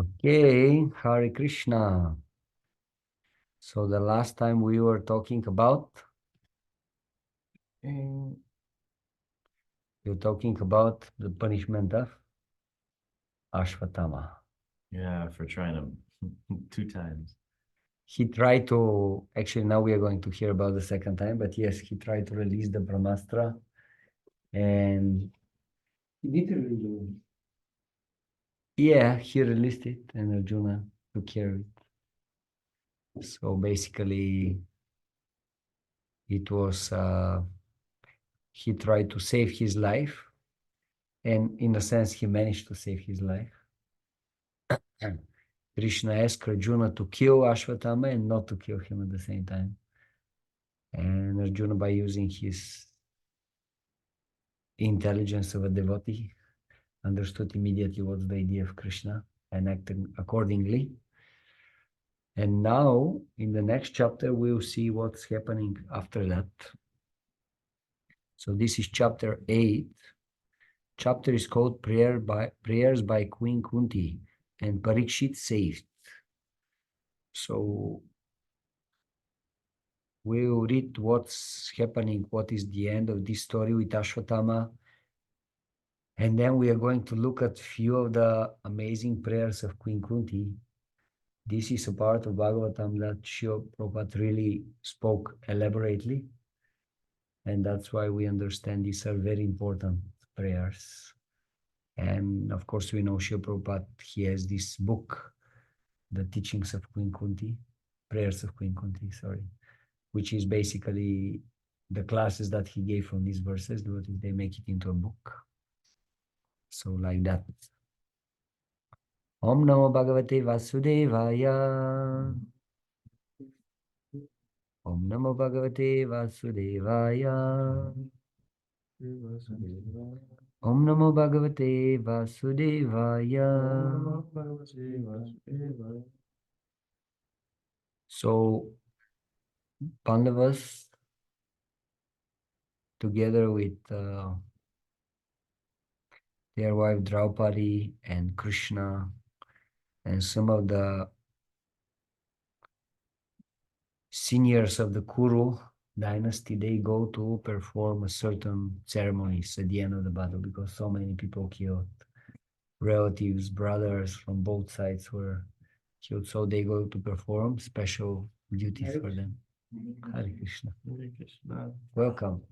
Okay, Hare Krishna. So the last time we were talking about, you're talking about the punishment of Ashvatthama. Yeah, for trying him 2 times. He tried to, actually now we are going to hear about the second time, but yes, he tried to release the Brahmastra and he did release it. Yeah, he released it and Arjuna took care of it. So basically it was, he tried to save his life, and in a sense he managed to save his life. Krishna asked Arjuna to kill Ashwatthama and not to kill him at the same time. And Arjuna, by using his intelligence of a devotee, understood immediately what's the idea of Krishna and acted accordingly. And now, in the next chapter, we'll see what's happening after that. So this is chapter 8. Chapter is called Prayers by Queen Kunti and Parikshit Saved. So we'll read what's happening, what is the end of this story with Ashwatthama. And then we are going to look at few of the amazing prayers of Queen Kunti. This is a part of Bhagavatam that Srila Prabhupada really spoke elaborately. And that's why we understand these are very important prayers. And of course, we know Srila Prabhupada, he has this book, The Teachings of Queen Kunti, Prayers of Queen Kunti, sorry, which is basically the classes that he gave from these verses, they make it into a book. So like that. Om Namo Bhagavate Vasudevaya. Om Namo Bhagavate Vasudevaya. Om Namo Bhagavate Vasudevaya. So Pandavas, together with their wife Draupadi and Krishna and some of the seniors of the Kuru dynasty, they go to perform a certain ceremonies at the end of the battle because so many people killed. Relatives, brothers from both sides were killed, so they go to perform special duties for them. Hare Krishna. Hare Krishna. Welcome.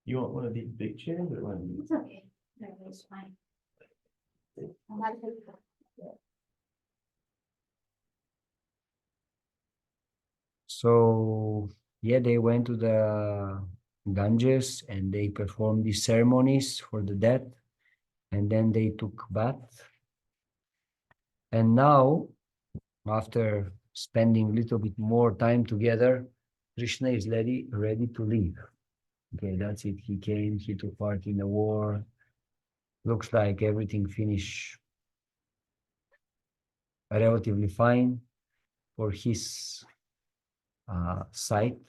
You want one of these big chairs or one of these? It's okay. It's fine. So yeah, they went to the Ganges and they performed these ceremonies for the dead, and then they took bath. And now, after spending a little bit more time together, Krishna is ready to leave. Okay, that's it. He came, he took part in the war. Looks like everything finished relatively fine for his site,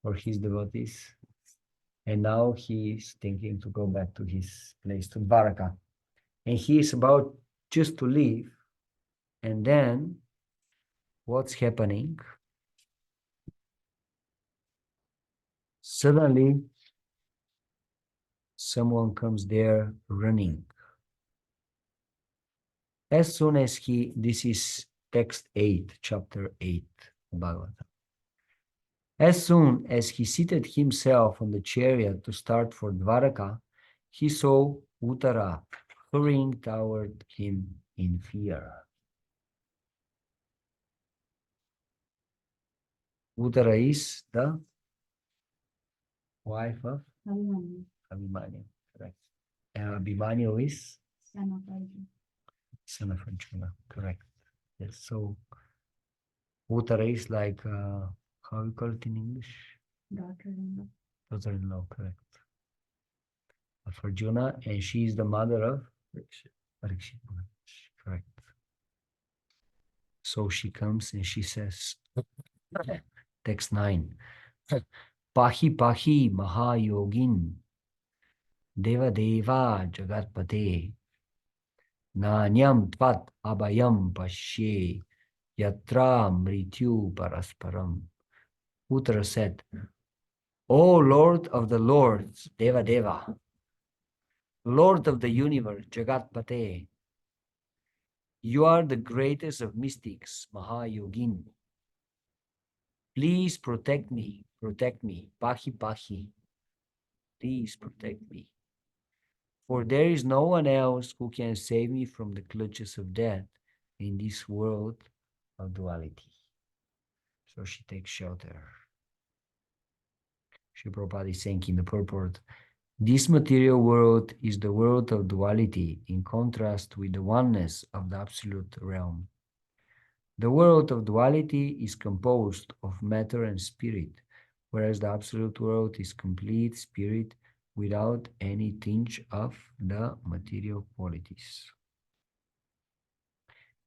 for his devotees. And now he is thinking to go back to his place, to Dvaraka. And he is about just to leave. And then what's happening? Suddenly, someone comes there running. As soon as this is text 8, chapter 8, Bhagavatam. As soon as he seated himself on the chariot to start for Dvaraka, he saw Uttara hurrying toward him in fear. Uttara is the wife of Abhimanyu, correct. And Abhimanyu is son of Arjuna, correct. Yes, so Uttara is like, how you call it in English? Daughter-in-law. Daughter-in-law, correct. Of Arjuna, and she is the mother of Parikshit, correct. So she comes and she says, text 9, Pahi Pahi Mahayogin Deva Deva Jagatpate Nanyam Tvat Abhayam Pashye Yatra Mrityu Parasparam. Uttara said, O Lord of the Lords, Deva Deva, Lord of the universe, Jagatpate, you are the greatest of mystics, Mahayogin. Please protect me, Pahi Pahi. Please protect me. For there is no one else who can save me from the clutches of death in this world of duality. So she takes shelter. Sri Prabhupada is saying in the purport, this material world is the world of duality in contrast with the oneness of the absolute realm. The world of duality is composed of matter and spirit, whereas the absolute world is complete spirit without any tinge of the material qualities.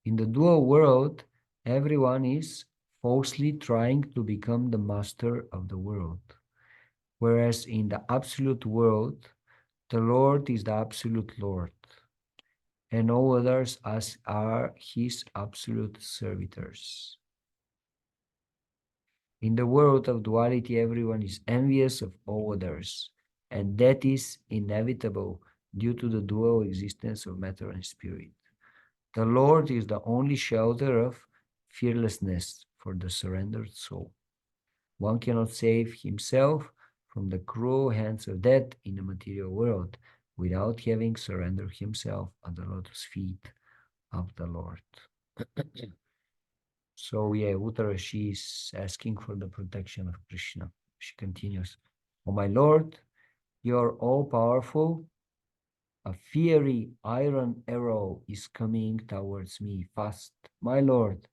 In the dual world, everyone is falsely trying to become the master of the world, whereas in the absolute world, the Lord is the absolute Lord, and all others are his absolute servitors. In the world of duality, everyone is envious of all others, and that is inevitable due to the dual existence of matter and spirit. The Lord is the only shelter of fearlessness for the surrendered soul. One cannot save himself from the cruel hands of death in the material world without having surrendered himself at the lotus feet of the Lord. So yeah, Uttara, she is asking for the protection of Krishna. She continues, "Oh my Lord, you are all-powerful. A fiery iron arrow is coming towards me fast. My Lord,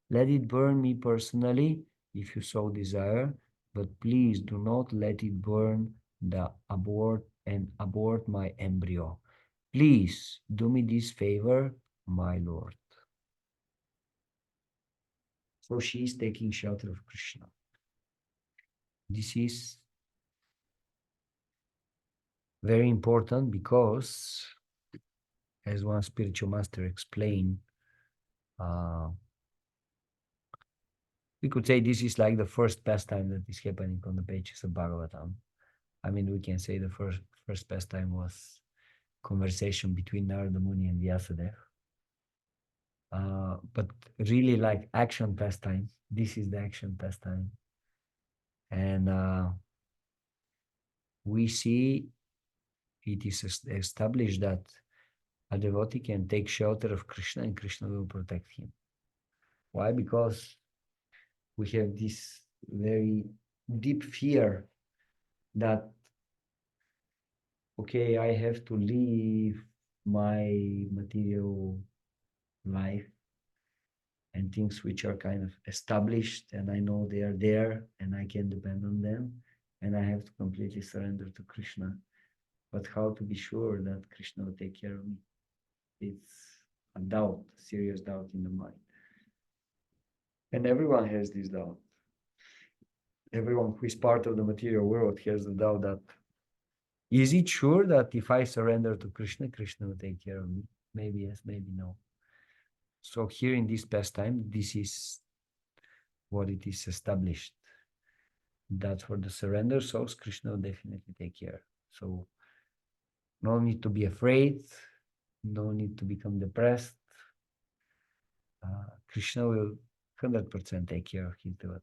let it burn me personally if you so desire, but please do not let it burn the abort my embryo. Please do me this favor, my Lord." So she is taking shelter of Krishna. This is very important because, as one spiritual master explained, we could say this is like the first pastime that is happening on the pages of Bhagavatam. I mean, we can say the first pastime was conversation between Narada Muni and Vyasadeva. But really like action pastime, this is the action pastime. And we see it is established that a devotee can take shelter of Krishna and Krishna will protect him. Why? Because we have this very deep fear that, okay, I have to leave my material life and things which are kind of established and I know they are there and I can depend on them and I have to completely surrender to Krishna. But how to be sure that Krishna will take care of me? It's a doubt, a serious doubt in the mind. And everyone has this doubt. Everyone who is part of the material world has the doubt that, is it sure that if I surrender to Krishna, Krishna will take care of me? Maybe yes, maybe no. So here in this pastime, this is what it is established, that for the surrender souls, Krishna will definitely take care. So no need to be afraid, no need to become depressed. Krishna will 100% take care of his devotees.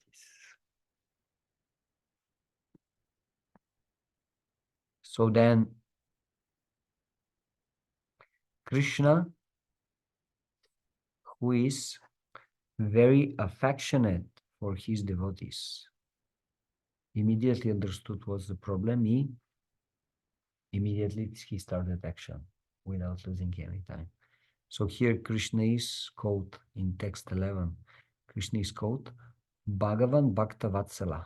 So then, Krishna, who is very affectionate for his devotees, immediately understood what's the problem. Immediately he started action without losing any time. So here Krishna is called in text 11. Krishna is called Bhagavan Bhakta Vatsala.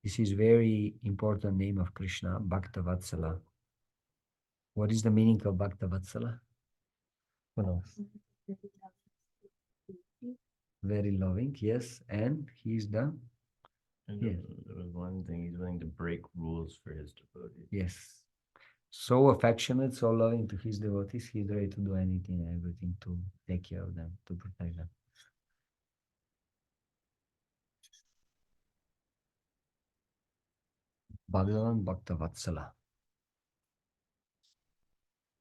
This is very important name of Krishna, Bhakta Vatsala. What is the meaning of Bhakta Vatsala? Who knows? Very loving, yes, and he is the And Yes. there was one thing, he's willing to break rules for his devotees. Yes. So affectionate, so loving to his devotees, he's ready to do anything and everything to take care of them, to protect them. Bhagavan Bhakta Vatsala.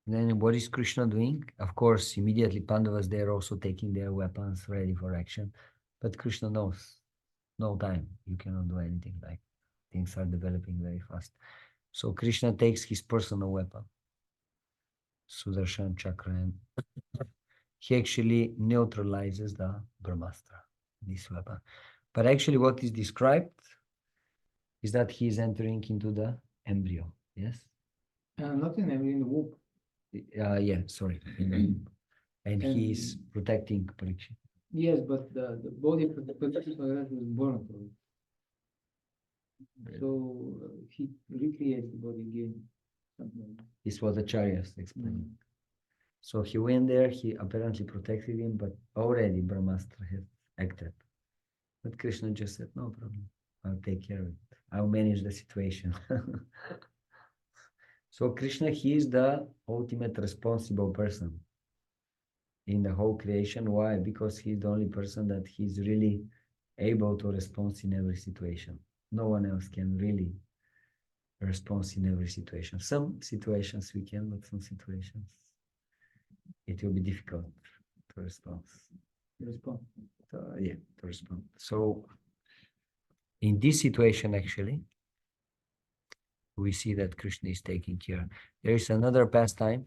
Then what is Krishna doing? Of course, immediately Pandavas, they are also taking their weapons ready for action. But Krishna knows, no time, you cannot do anything, like things are developing very fast. So Krishna takes his personal weapon, Sudarshan Chakra, and he actually neutralizes the Brahmastra, this weapon. But actually what is described is that he is entering into the embryo, yes? Not in the womb. Yeah, sorry, in the womb. And he is And- protecting Parikshit. Yes, but the body for the protection was born from it. So he recreates the body again. Something like that. This was Acharyas explaining. So he went there, he apparently protected him, but already Brahmastra had acted. But Krishna just said, no problem, I'll take care of it. I'll manage the situation. So Krishna, he is the ultimate responsible person in the whole creation. Why? Because he's the only person that he's really able to respond in every situation. No one else can really respond in every situation. Some situations we can, but some situations it will be difficult to respond. Yeah, to respond. So in this situation, actually, we see that Krishna is taking care. There is another pastime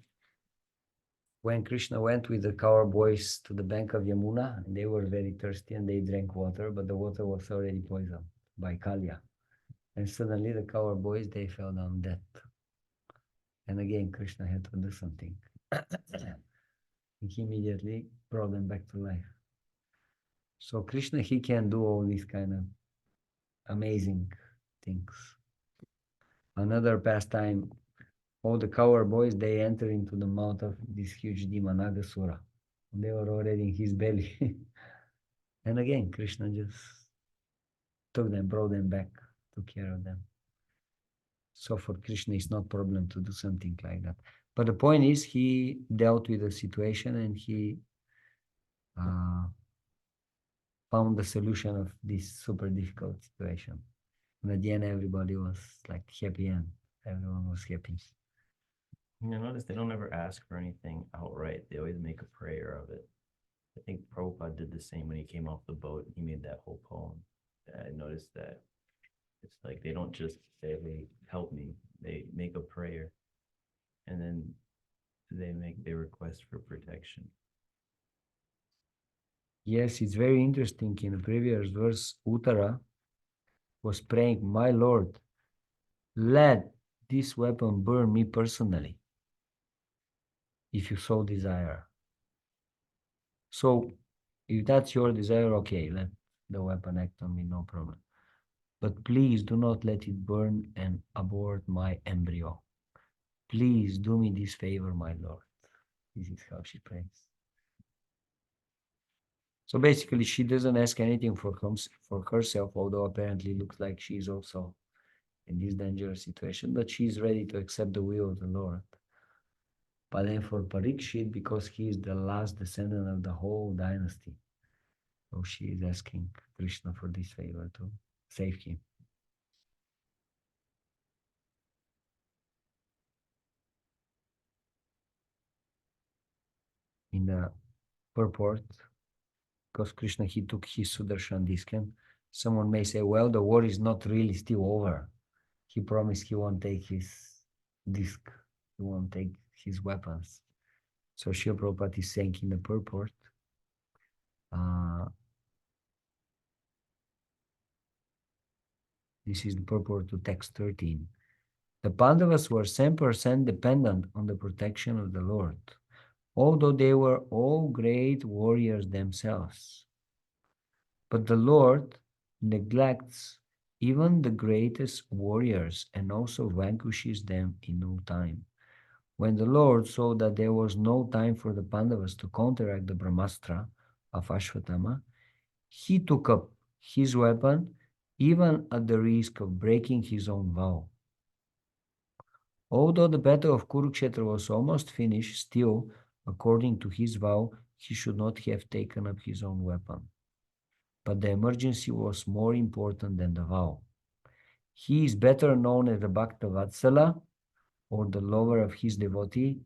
when Krishna went with the cowboys to the bank of Yamuna, and they were very thirsty and they drank water, but the water was already poisoned by Kalya. And suddenly the cowboys, they fell down dead. And again, Krishna had to do something. He immediately brought them back to life. So Krishna, he can do all these kind of amazing things. Another pastime, all the cowboys, they enter into the mouth of this huge demon, Agasura. They were already in his belly. And again, Krishna just took them, brought them back, took care of them. So for Krishna, it's not problem to do something like that. But the point is, he dealt with the situation and he found the solution of this super difficult situation. And at the end, everybody was like happy and everyone was happy. You notice they don't ever ask for anything outright. They always make a prayer of it. I think Prabhupada did the same when he came off the boat. He made that whole poem. I noticed that it's like they don't just say, hey, help me. They make a prayer and then they make their request for protection. Yes, it's very interesting. In the previous verse, Uttara was praying, my Lord, let this weapon burn me personally, if you so desire. So if that's your desire, okay, let the weapon act on me, no problem. But please do not let it burn and abort my embryo. Please do me this favor, my Lord. This is how she prays. So basically, she doesn't ask anything for herself, although apparently looks like she's also in this dangerous situation, but she's ready to accept the will of the Lord. But then for Parikshit, because he is the last descendant of the whole dynasty, so she is asking Krishna for this favor to save him. In the purport, because Krishna, he took his Sudarshan Diskan, someone may say, well, the war is not really still over. He promised he won't take his disc, he won't take his weapons. So Srila Prabhupada is saying in the purport, this is the purport to text 13. The Pandavas were 100% dependent on the protection of the Lord, although they were all great warriors themselves. But the Lord neglects even the greatest warriors and also vanquishes them in no time. When the Lord saw that there was no time for the Pandavas to counteract the Brahmastra of Ashwatthama, he took up his weapon even at the risk of breaking his own vow. Although the battle of Kurukshetra was almost finished, still, according to his vow, he should not have taken up his own weapon. But the emergency was more important than the vow. He is better known as the Bhakta Vatsala, or the lover of his devotee,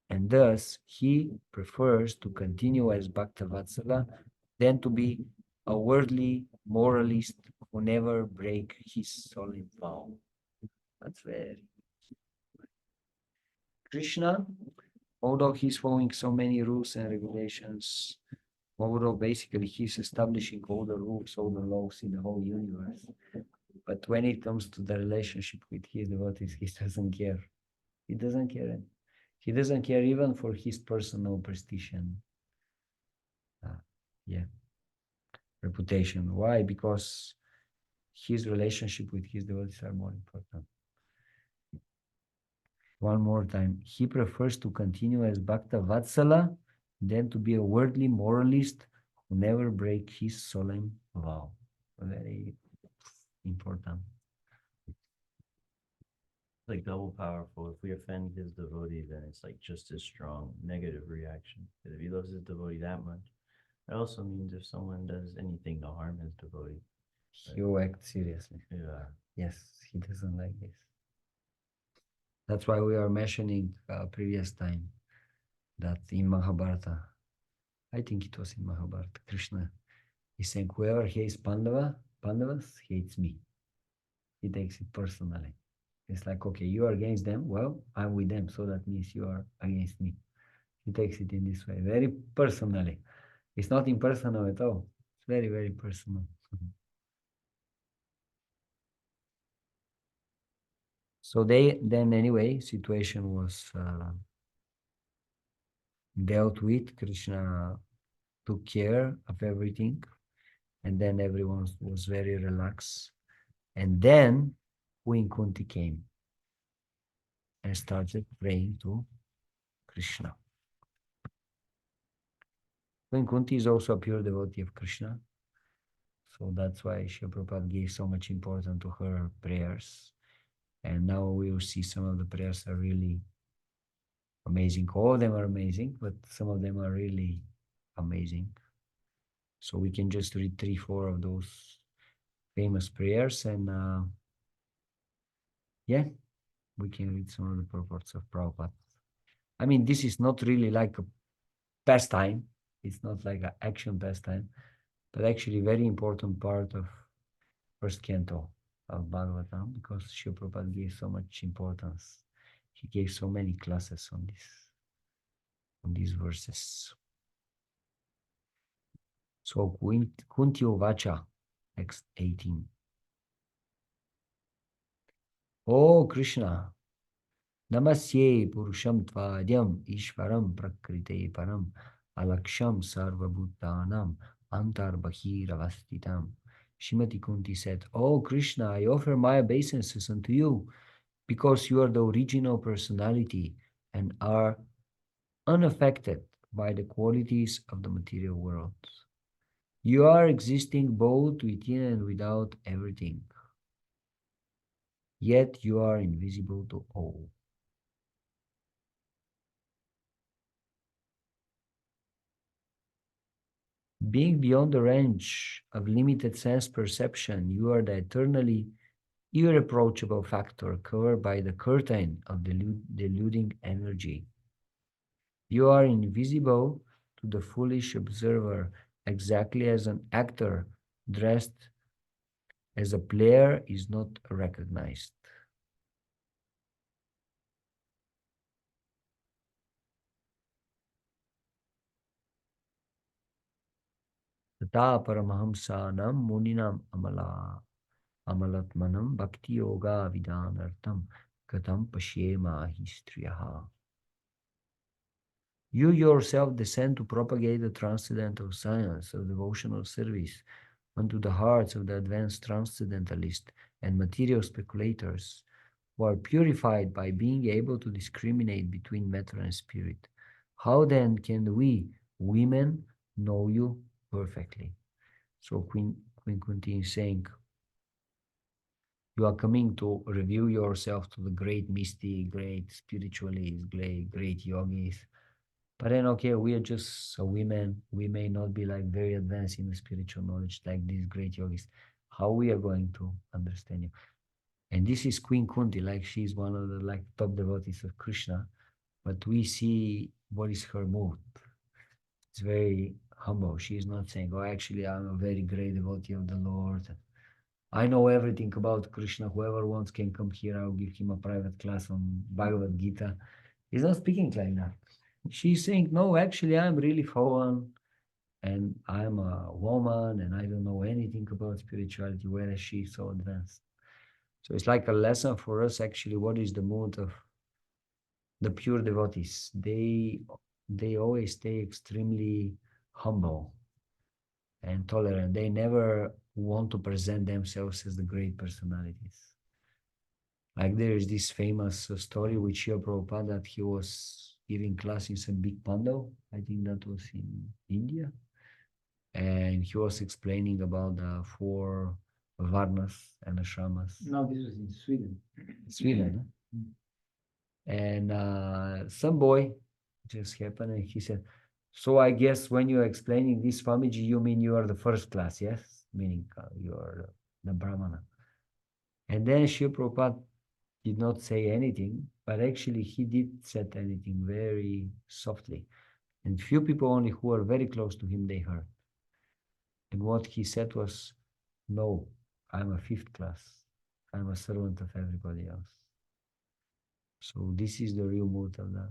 and thus he prefers to continue as Bhakta Vatsala than to be a worldly moralist who never break his solemn vow. That's very Krishna, although he's following so many rules and regulations, although basically he's establishing all the rules, all the laws in the whole universe, but when it comes to the relationship with his devotees, he doesn't care. He doesn't care. He doesn't care even for his personal prestige and reputation. Why? Because his relationship with his devotees are more important. One more time. He prefers to continue as Bhakta Vatsala than to be a worldly moralist who never break his solemn vow. Very important. Like double powerful. If we offend his devotee, then it's like just as strong negative reaction. Because if he loves his devotee that much, it also means if someone does anything to harm his devotee, He will act seriously. yeah, Yes, he doesn't like this. That's why we are mentioning previous time that in Mahabharata, I think it was in Mahabharata, Krishna is saying, whoever hates Pandavas hates me. He takes it personally. It's like, okay, you are against them. Well, I'm with them. So that means you are against me. He takes it in this way, very personally. It's not impersonal at all. It's very, very personal. So then anyway, situation was dealt with. Krishna took care of everything. And then everyone was very relaxed. And then Queen Kunti came and started praying to Krishna. Queen Kunti is also a pure devotee of Krishna. So that's why Srila Prabhupada gave so much importance to her prayers. And now we will see some of the prayers are really amazing. All of them are amazing, but some of them are really amazing. So we can just read 3-4 of those famous prayers and we can read some of the purports of Prabhupada. I mean, this is not really like a pastime. It's not like an action pastime, but actually very important part of first canto of Bhagavatam because Srila Prabhupada gave so much importance. He gave so many classes on these verses. So Kunti Vacha, text 18. Oh Krishna, Namasye Purusham Tvadyam Ishvaram Prakrite Param Alaksham Sarvabhutanam Antar Bahiravastitam. Shrimati Kunti said, Oh Krishna, I offer my obeisances unto you because you are the original personality and are unaffected by the qualities of the material world. You are existing both within and without everything, yet you are invisible to all. Being beyond the range of limited sense perception, you are the eternally irreproachable factor covered by the curtain of deluding energy. You are invisible to the foolish observer, exactly as an actor dressed as a player is not recognized. Tata Paramahamsanam Muninam Amalatmanam Bhakti Yoga Vidanartam Katam Pashyema Histriyaha. You yourself descend to propagate the transcendental science of devotional service unto the hearts of the advanced transcendentalists and material speculators who are purified by being able to discriminate between matter and spirit. How then can we, women, know you perfectly? So Queen Kunti is saying, You are coming to reveal yourself to the great mystic, great spiritualists, great yogis. But then, okay, we are just women. We may not be like very advanced in the spiritual knowledge like these great yogis. How we are going to understand you? And this is Queen Kunti, like she's one of the like top devotees of Krishna. But we see what is her mood. It's very humble. She is not saying, "Oh, actually, I'm a very great devotee of the Lord. I know everything about Krishna. Whoever wants can come here. I'll give him a private class on Bhagavad Gita." He's not speaking like that. She's saying, "No, actually, I'm really fallen and I'm a woman and I don't know anything about spirituality," whereas she's so advanced. So it's like a lesson for us, actually, what is the mood of the pure devotees. They always stay extremely humble and tolerant. They never want to present themselves as the great personalities. Like there is this famous story with Srila Prabhupada that he was giving class in some big pandal. I think that was in India. And he was explaining about the 4 varnas and ashramas. No, this was in Sweden. Sweden. Huh? And some boy just happened and he said, "So I guess when you're explaining this, Swamiji, you mean you are the first class, yes?" Meaning you are the Brahmana. And then Srila Prabhupada did not say anything, but actually he did said anything very softly. And few people only who were very close to him, they heard. And what he said was, "No, I'm a 5th class. I'm a servant of everybody else." So this is the real mood of the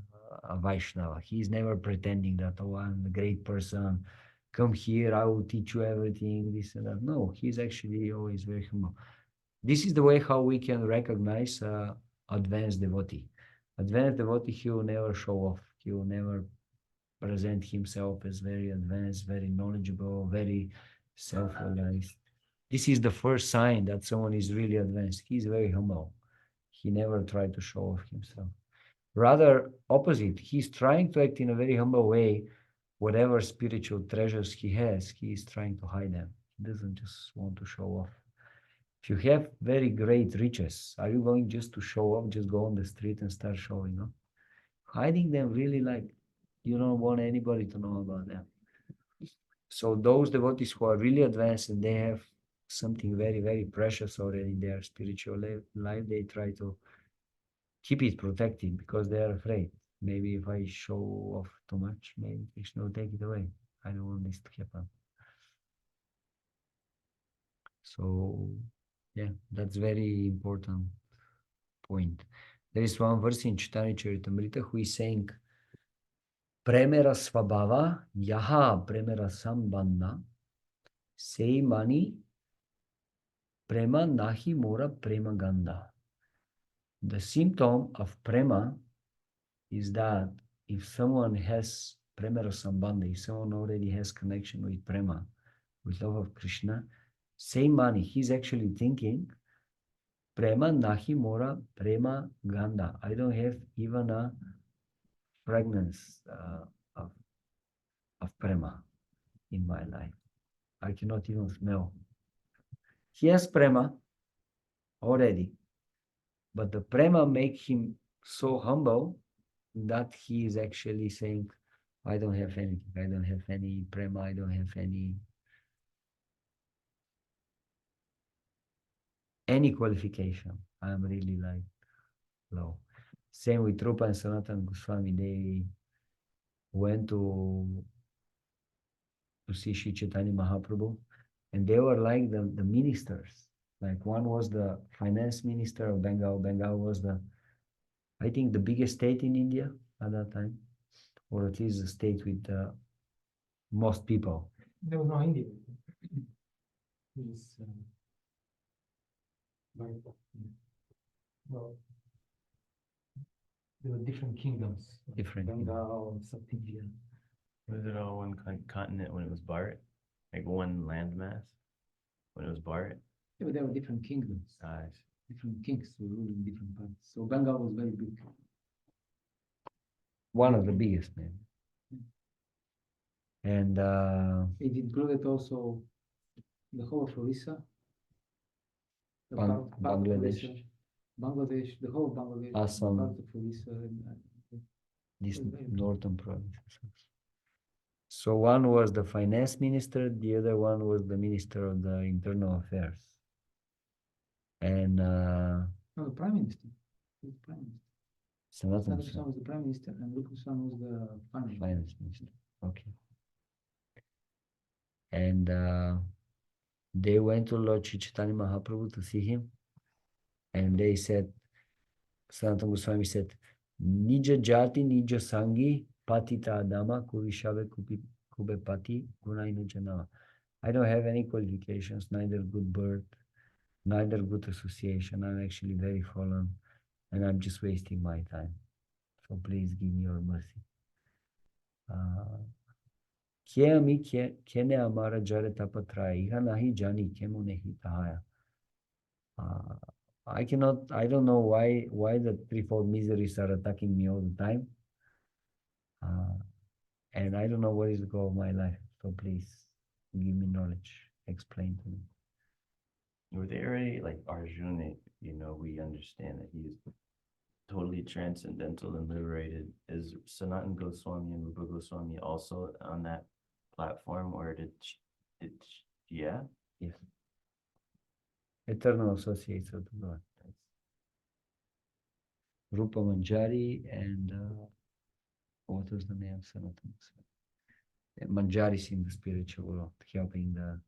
Vaishnava. He is never pretending that, "Oh, I'm the great person. Come here, I will teach you everything," this and that. No, he's actually always very humble. This is the way how we can recognize advanced devotee. Advanced devotee, he will never show off. He will never present himself as very advanced, very knowledgeable, very self-realized. This is the first sign that someone is really advanced. He's very humble. He never tried to show off himself. Rather opposite, he's trying to act in a very humble way. Whatever spiritual treasures he has, he is trying to hide them. He doesn't just want to show off. If you have very great riches, are you going just to show off, just go on the street and start showing off? Hiding them really, like you don't want anybody to know about them. So those devotees who are really advanced and they have something very, very precious already in their spiritual life, they try to keep it protected because they are afraid. Maybe if I show off too much, maybe Krishna will take it away. I don't want this to happen. So yeah, that's very important point. There is one verse in Chaitanya Charitamrita who is saying, "Premera svabhava yaha premera sambandha sei mani prema nahi mora prema ganda." The symptom of prema is that if someone has premera sambandha, if someone already has connection with prema, with love of Krishna, same money, he's actually thinking, "Prema nahi mora prema ganda." I don't have even a fragrance of prema in my life. I cannot even smell. He has prema already, but the prema make him so humble that he is actually saying, "I don't have anything. I don't have any prema. I don't have any qualification. I'm really like low." Same with Rupa and Sanatana Goswami. They went to see Sri Chaitanya Mahaprabhu, and they were like the ministers. Like one was the finance minister of Bengal. Bengal was I think the biggest state in India at that time, or at least the state with the most people. There was no India. It's, well, there were different kingdoms. Different Bengal, South India. Was it all one continent when it was Bharat? Like one landmass when it was Bharat? Yeah, but there were different kingdoms. Different kings were ruling different parts. So Bengal was very big. One of the biggest, maybe. And It included also the whole of Orissa, Bangladesh, Bangladesh, the whole Bangladesh, Assam, parts of Orissa, these very northern provinces. So one was the finance minister, the other one was the minister of the internal affairs. And no, the prime minister. He was prime minister. Sanatana Sanatana Goswami was the prime minister, and Rupa Goswami was the finance. finance minister. Okay. And they went to Lord Chaitanya Mahaprabhu to see him. And they said, Sanatana Goswami said, Nija jati, nija sangi, patita adama, kuvishabe kube pati, gunainu janama. I don't have any qualifications, neither good birth, neither good association. I'm actually very fallen, and I'm just wasting my time. So please give me your mercy. Kemi kene amara jare tapatra iha nahi jani kemu nehi tahaya. I don't know why the threefold miseries are attacking me all the time. And I don't know what is the goal of my life. So please give me knowledge, explain to me. Were they already like Arjuna? We understand that he is totally transcendental and liberated. Is Sanatan Goswami and Rupa Goswami also on that platform, or yeah? Yes. Eternal associates of the Lord. Rupa Manjari and what was the name of Sanatan? Manjari is in the spiritual world, helping the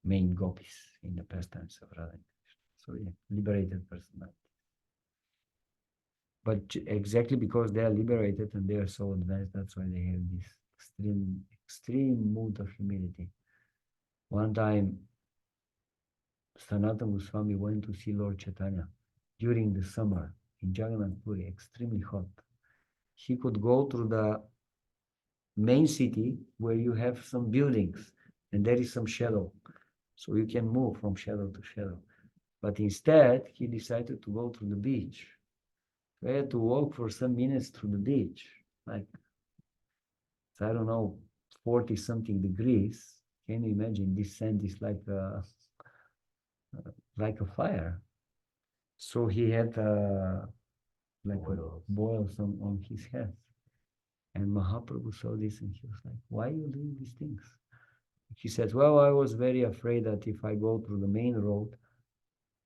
main gopis in the pastimes of Radha and Krishna. So yeah, liberated personality. But exactly because they are liberated and they are so advanced, that's why they have this extreme mood of humility. One time, Sanatana Goswami went to see Lord Chaitanya during the summer in Jagannath Puri, extremely hot. He could go through the main city where you have some buildings and there is some shadow. So you can move from shadow to shadow. But instead, he decided to go to the beach. We had to walk for some minutes through the beach, like, I don't know, 40 something degrees. Can you imagine? This sand is like a fire. So he had like boils on his head. And Mahaprabhu saw this and he was like, why are you doing these things? He said, well, I was very afraid that if I go through the main road,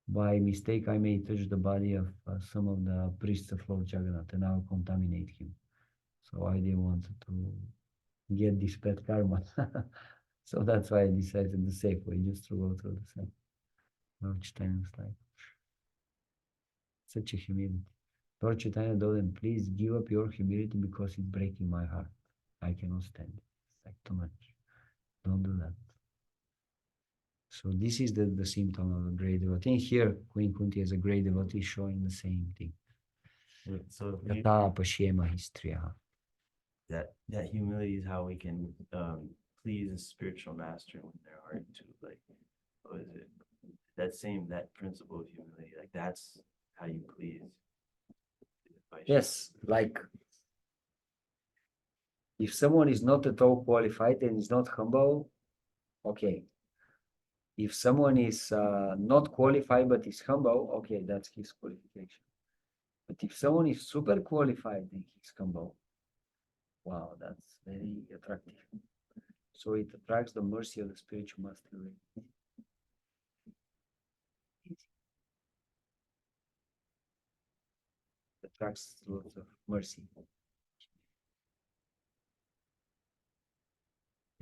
by mistake, I may touch the body of some of the priests of Lord Jagannath and I'll contaminate him. So I didn't want to get this bad karma. So that's why I decided the safe way, just to go through the same. Lord Chaitanya was like, such a humility. Lord Chaitanya told him, please give up your humility because it's breaking my heart. I cannot stand it. It's like too much. Don't do that. So this is the symptom of a great devotee. And here, Queen Kunti as a great devotee showing the same thing. So Tata pashyema histriya. that humility is how we can please a spiritual master when they're hard to, like, what is it? That principle of humility, like that's how you please. Yes, like if someone is not at all qualified and is not humble, okay. If someone is not qualified but is humble, okay, that's his qualification. But if someone is super qualified and he's humble, wow, that's very attractive. So it attracts the mercy of the spiritual master. It attracts lots of mercy.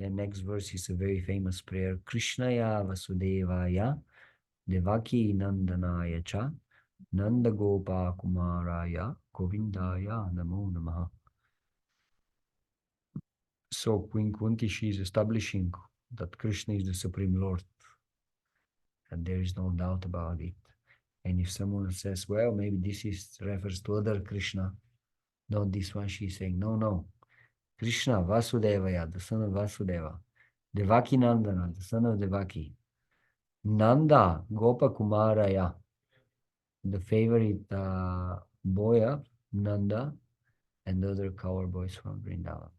The next verse is a very famous prayer. Krishnaya Vasudevaya Devaki Nandanaya Cha Nanda Gopa Kumaraya Govindaya Namo Namaha. So Queen Kunti, she is establishing that Krishna is the Supreme Lord. And there is no doubt about it. And if someone says, well, maybe this refers to other Krishna, not this one, she's saying, no. Krishna, Vasudevaya, the son of Vasudeva. Devaki Nandana, the son of Devaki. Nanda, Gopa Kumaraya, the favorite boy of Nanda and the other cower boys from Vrindavan.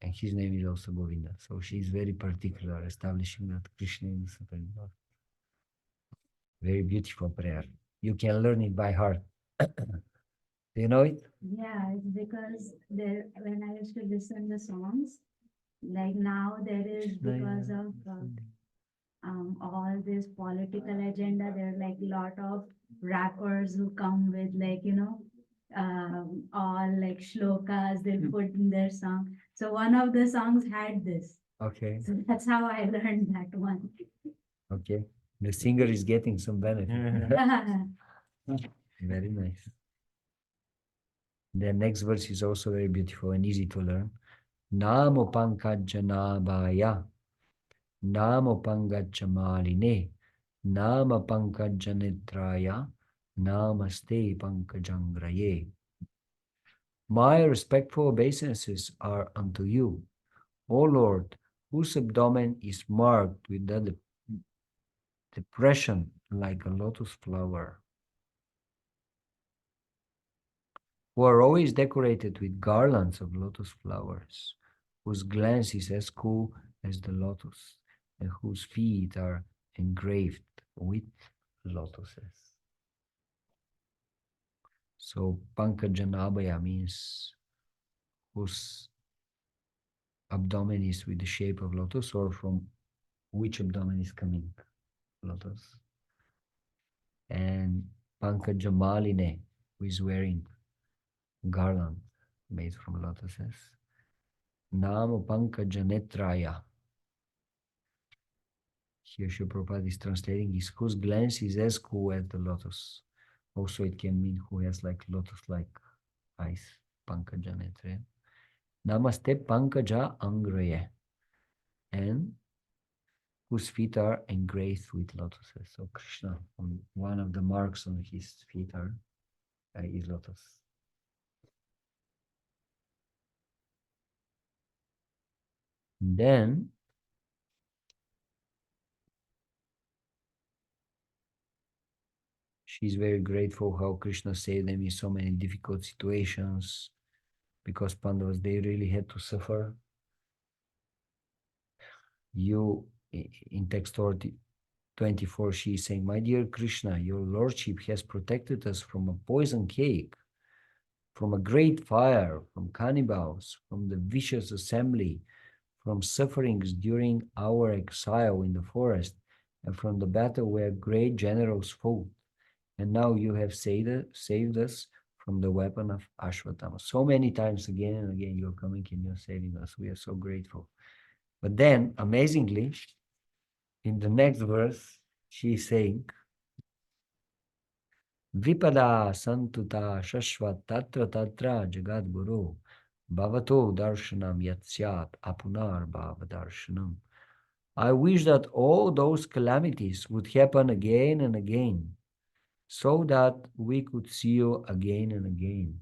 And his name is also Govinda. So she is very particular, establishing that Krishna is the Supreme Lord. Very beautiful prayer. You can learn it by heart. Do you know it? Yeah, it's because there when I used to listen the songs, like now there is because of all this political agenda, there are like lot of rappers who come with like all like shlokas they'll put in their song. So one of the songs had this. Okay. So that's how I learned that one. Okay. The singer is getting some benefit. Very nice. The next verse is also very beautiful and easy to learn. Namo pankajjanabhaya, namo pankajjamaline, nama pankajjanetraya, namaste pankajangraye. My respectful obeisances are unto you, O Lord, whose abdomen is marked with the depression like a lotus flower, who are always decorated with garlands of lotus flowers, whose glance is as cool as the lotus, and whose feet are engraved with lotuses. So Pankajanabhaya means whose abdomen is with the shape of lotus, or from which abdomen is coming lotus. And Pankajamaline, who is wearing garland made from lotuses. Namo Pankajanetraya. Here Srila Prabhupada is translating is whose glance is as cool as the lotus. Also it can mean who has like lotus-like eyes. Pankajanetraya. Namaste Pankaja Angraya. And whose feet are engraved with lotuses. So Krishna, one of the marks on his feet are is lotus. Then she's very grateful how Krishna saved them in so many difficult situations, because Pandavas, they really had to suffer. You, in text 24, she is saying, my dear Krishna, your lordship has protected us from a poison cake, from a great fire, from cannibals, from the vicious assembly, from sufferings during our exile in the forest, and from the battle where great generals fought. And now you have saved us from the weapon of Ashwatthama. So many times again and again you're coming and you're saving us. We are so grateful. But then, amazingly, in the next verse, she is saying, Vipada santuta shashvat tatra tatra jagad guru bhavato darshanam yatsyat apunar bhava darshanam. I wish that all those calamities would happen again and again, so that we could see you again and again.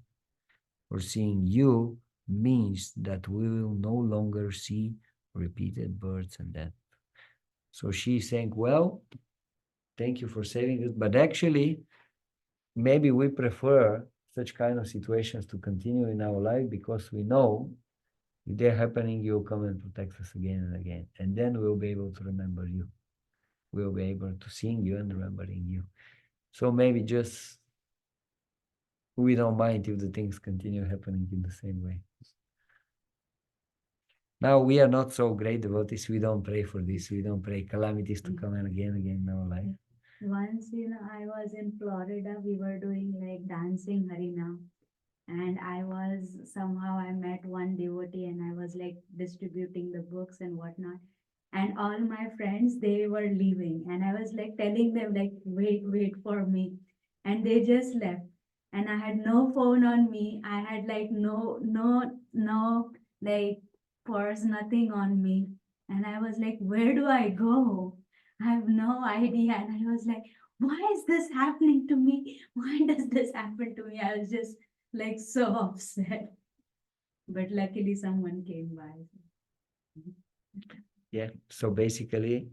For seeing you means that we will no longer see repeated births and death. So she's saying, well, thank you for saving us, but actually, maybe we prefer such kind of situations to continue in our life, because we know if they're happening, you'll come and protect us again and again. And then we'll be able to remember you. We'll be able to sing you and remembering you. So maybe just we don't mind if the things continue happening in the same way. Now we are not so great devotees. We don't pray for this. We don't pray calamities to come and again in our life. Once, I was in Florida, we were doing like dancing Harinam. And I met one devotee and I was like distributing the books and whatnot. And all my friends, they were leaving. And I was like telling them, like, wait for me. And they just left. And I had no phone on me. I had like no, like purse, nothing on me. And I was like, where do I go? I have no idea. And I was like, why is this happening to me? Why does this happen to me? I was just like so upset. But luckily someone came by. Yeah. So basically,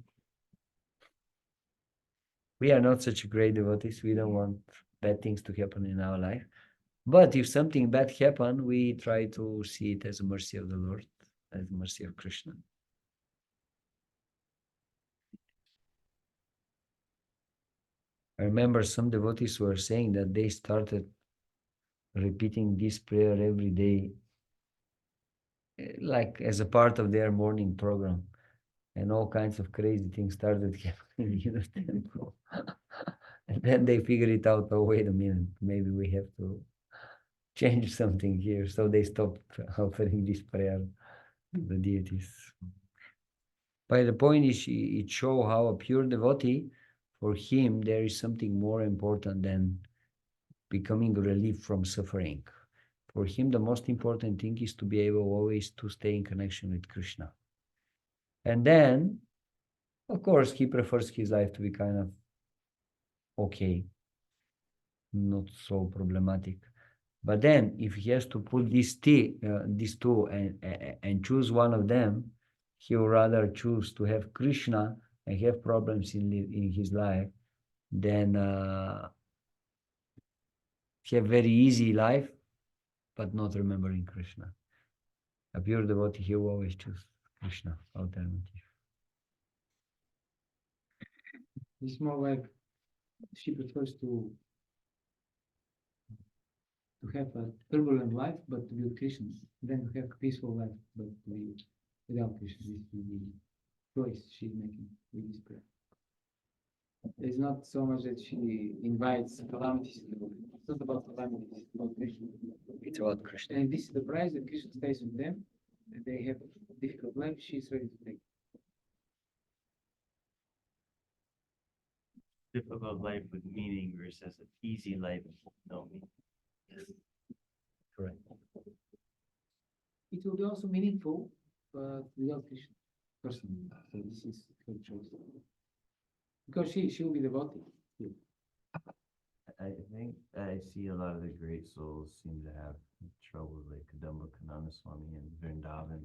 we are not such great devotees. We don't want bad things to happen in our life. But if something bad happened, we try to see it as a mercy of the Lord, as a mercy of Krishna. I remember some devotees were saying that they started repeating this prayer every day, like as a part of their morning program, and all kinds of crazy things started happening in the temple. And then they figured it out, oh, wait a minute, maybe we have to change something here. So they stopped offering this prayer to the deities. But the point is, it shows how a pure devotee, for him, there is something more important than becoming relief from suffering. For him, the most important thing is to be able always to stay in connection with Krishna. And then, of course, he prefers his life to be kind of okay, not so problematic. But then, if he has to put these two and choose one of them, he would rather choose to have Krishna and have problems in his life than have very easy life, but not remembering Krishna. A pure devotee, he will always choose Krishna alternative. It's more like she prefers to have a turbulent life, but to be with Krishna, than to have a peaceful life, but to be without Krishna. This is the choice she's making with this prayer. It's not so much that she invites calamities in the world. It's not about calamities, it's about Krishna. It's about Krishna. And this is the price that Krishna stays with them. They have a difficult life, she's ready to take. Difficult life with meaning versus an easy life with no meaning. Correct. It will be also meaningful, but without Krishna personally. So this is her choice. Because she will be devotee. I think I see a lot of the great souls seem to have trouble, like Kadamba Kanana Swami and Vrindavan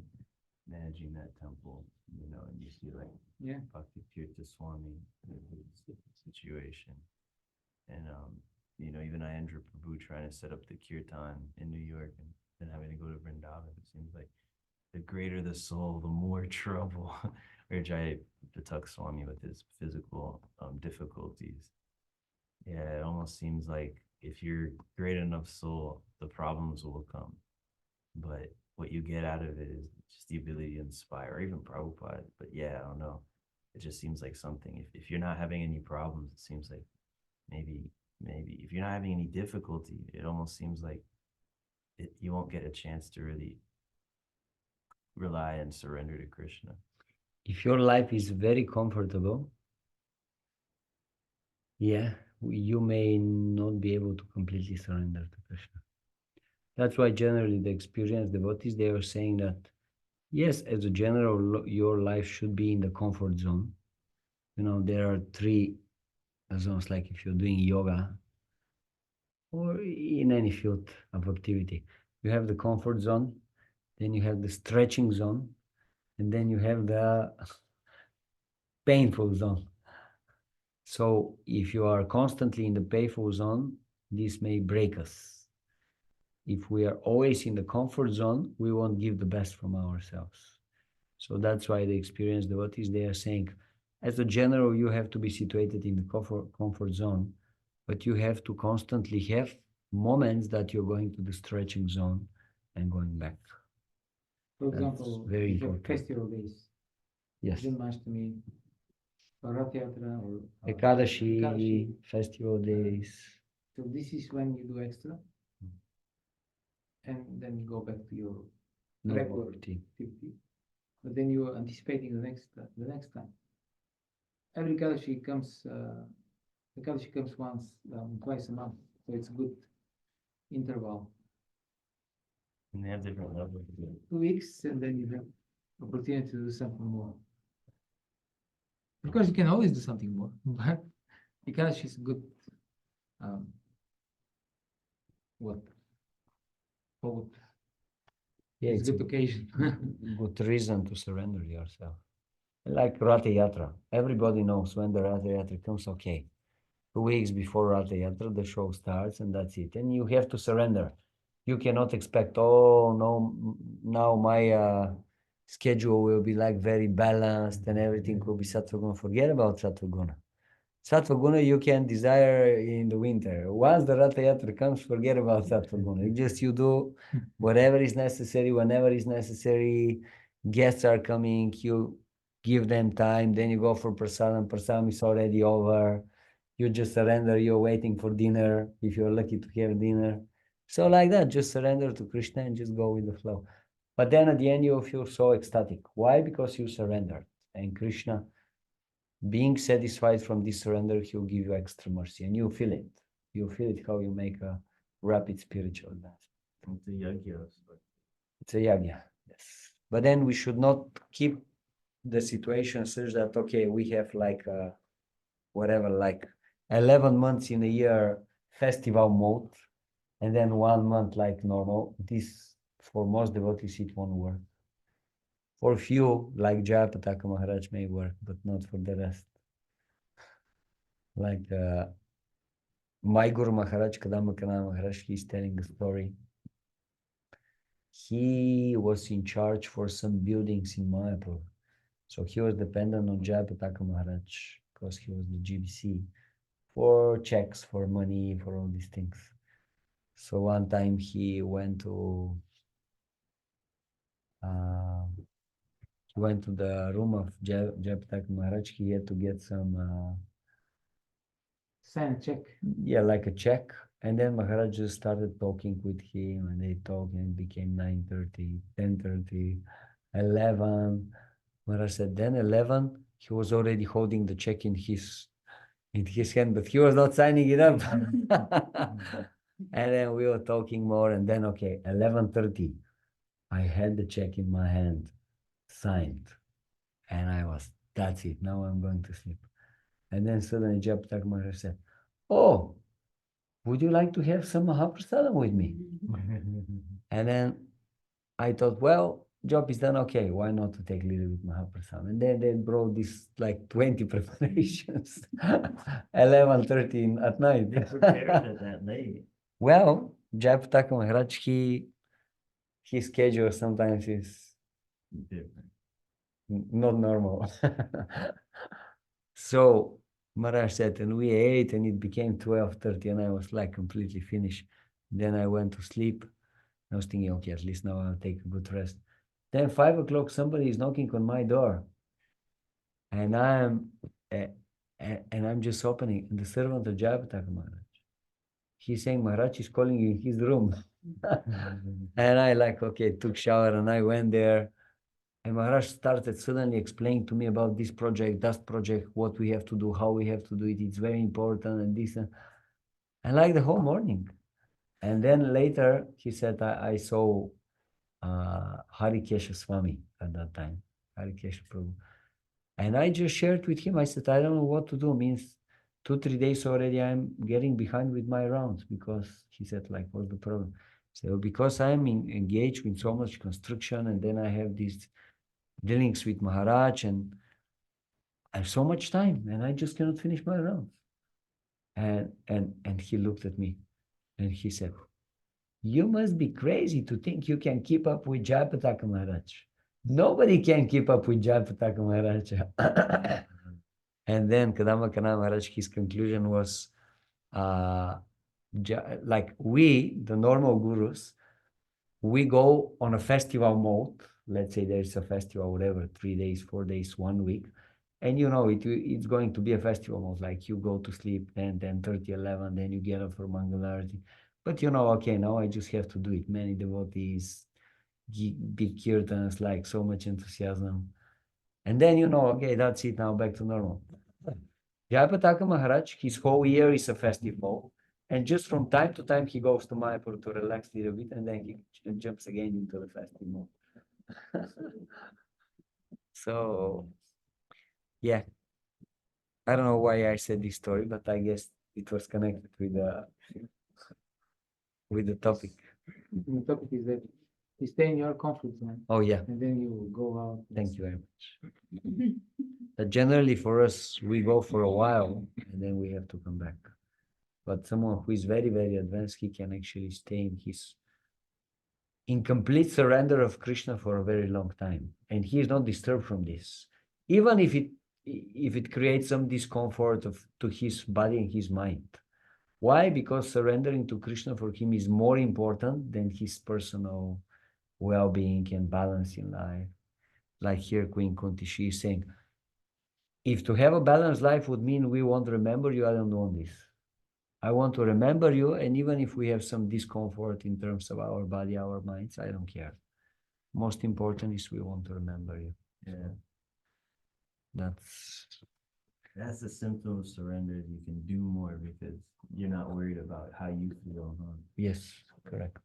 managing that temple, and you see like Yeah. Bhakti Tirtha Swami, his situation. And even Ayendra Prabhu trying to set up the kirtan in New York and then having to go to Vrindavan. It seems like the greater the soul, the more trouble. Or Jai Patak Swami with his physical difficulties. Yeah, it almost seems like if you're great enough soul, the problems will come. But what you get out of it is just the ability to inspire, or even Prabhupada. But yeah, I don't know. It just seems like something. If you're not having any problems, it seems like maybe if you're not having any difficulty, it almost seems like you won't get a chance to really rely and surrender to Krishna. If your life is very comfortable, yeah, you may not be able to completely surrender to Krishna. That's why generally the experienced devotees, they are saying that, yes, as a general, your life should be in the comfort zone. There are 3 zones, like if you're doing yoga or in any field of activity. You have the comfort zone, then you have the stretching zone, and then you have the painful zone. So if you are constantly in the painful zone, this may break us. If we are always in the comfort zone, we won't give the best from ourselves. So that's why the experienced devotees, they are saying, as a general, you have to be situated in the comfort zone, but you have to constantly have moments that you're going to the stretching zone and going back. For That's example, very you have important. festival days. Yes. Janmashtami, or Rath Yatra, or Ekadashi, festival days. So this is when you do extra, and then you go back to your regular activity. activity. But then you are anticipating the next time. Every Ekadashi comes once, twice a month, so it's a good interval. And they have different levels. 2 weeks, and then you have opportunity to do something more. Of course, you can always do something more, but Ekadashi is good. Yeah, it's a good occasion. good reason to surrender yourself. Like Rath Yatra. Everybody knows when the Rath Yatra comes, okay. 2 weeks before Rath Yatra, the show starts and that's it. And you have to surrender. You cannot expect, oh no, now my schedule will be like very balanced and everything will be Satvaguna. Forget about Satvaguna. Sattva guna you can desire in the winter. Once the Ratha Yatra comes, forget about Sattva guna. You do whatever is necessary, whenever is necessary. Guests are coming, you give them time, then you go for prasadam. Prasadam is already over. You just surrender, you're waiting for dinner, if you're lucky to have dinner. So like that, just surrender to Krishna and just go with the flow. But then at the end, you feel so ecstatic. Why? Because you surrendered. And Krishna, being satisfied from this surrender, he'll give you extra mercy. And you feel it. You feel it how you make a rapid spiritual advance. It's a yagya. It's a yagya, yes. But then we should not keep the situation such that, okay, we have like whatever, like 11 months in a year festival mode, and then 1 month like normal. This, for most devotees, it won't work. For few, like Jayapataka Maharaj, may work, but not for the rest. Like my Guru Maharaj, Kadamakana Maharaj, he's telling a story. He was in charge for some buildings in Mayapur. So he was dependent on Jayapataka Maharaj because he was the GBC for checks, for money, for all these things. So one time he went to the room of Jayapataka Maharaj. He had to get some Sign a check. yeah, like a check. And then Maharaj just started talking with him, and they talked, and it became 9:30, 10:30, 11. Maharaj said, then 11, he was already holding the check in his hand, but he was not signing it up. And then we were talking more, and then, okay, 11:30, I had the check in my hand, signed. And I was, that's it, now I'm going to sleep. And then suddenly Jayapataka Maharaj said, oh, would you like to have some Mahaprasadam with me? And then I thought, well, job is done, okay, why not to take a little bit Mahaprasadam? And then they brought this like 20 preparations, 11:30 at night. They prepared it that late. Well, Jayapataka Maharaj, his schedule sometimes is Different. not normal. So Maharaj said, and we ate, and it became 12:30, and I was like completely finished. Then I went to sleep. I was thinking, okay, at least now I'll take a good rest. Then 5 o'clock, somebody is knocking on my door, and I'm just opening. And the servant of Jayapataka Maharaj, he's saying Maharaj is calling you in his room. And I like, okay, took shower, and I went there. And Maharaj started suddenly explaining to me about this project, that project, what we have to do, how we have to do it. It's very important, and this. And like the whole morning. And then later he said, I saw Harikesha Swami at that time, Harikesha Prabhu. And I just shared with him, I said, I don't know what to do. Means 2-3 days already I'm getting behind with my rounds, because he said, like, what's the problem? So because I'm engaged with so much construction, and then I have these dealings with Maharaj, and I have so much time, and I just cannot finish my rounds. And he looked at me, and he said, you must be crazy to think you can keep up with Jayapataka Maharaj. Nobody can keep up with Jayapataka Maharaj. And then Kadamakana Maharaj, his conclusion was, like we, the normal gurus, we go on a festival mode. Let's say there's a festival, whatever, 3 days, 4 days, 1 week. And you know, it's going to be a festival mode. Like you go to sleep 10, 10:30, 11, then you get up for Mangalarti. But you know, okay, now I just have to do it. Many devotees, big kirtans, like so much enthusiasm. And then, you know, okay, that's it, now back to normal. Jayapataka Maharaj, his whole year is a festival. And just from time to time, he goes to Mayapur to relax a little bit, and then he jumps again into the festival. So, yeah. I don't know why I said this story, but I guess it was connected with the topic. The topic is that you stay in your comfort zone, Oh, yeah. and then you go out. Thank you very much. But generally for us, we go for a while, and then we have to come back. But someone who is very, very advanced, he can actually stay in complete surrender of Krishna for a very long time. And he is not disturbed from this. Even if if it creates some discomfort to his body and his mind. Why? Because surrendering to Krishna for him is more important than his personal well-being and balance in life. Like here, Queen Kunti, she is saying, if to have a balanced life would mean we won't remember you, I don't want this. I want to remember you, and even if we have some discomfort in terms of our body, our minds, I don't care. Most important is we want to remember you. Yeah. That's the symptom of surrender. You can do more because you're not worried about how you feel. Huh? yes, correct.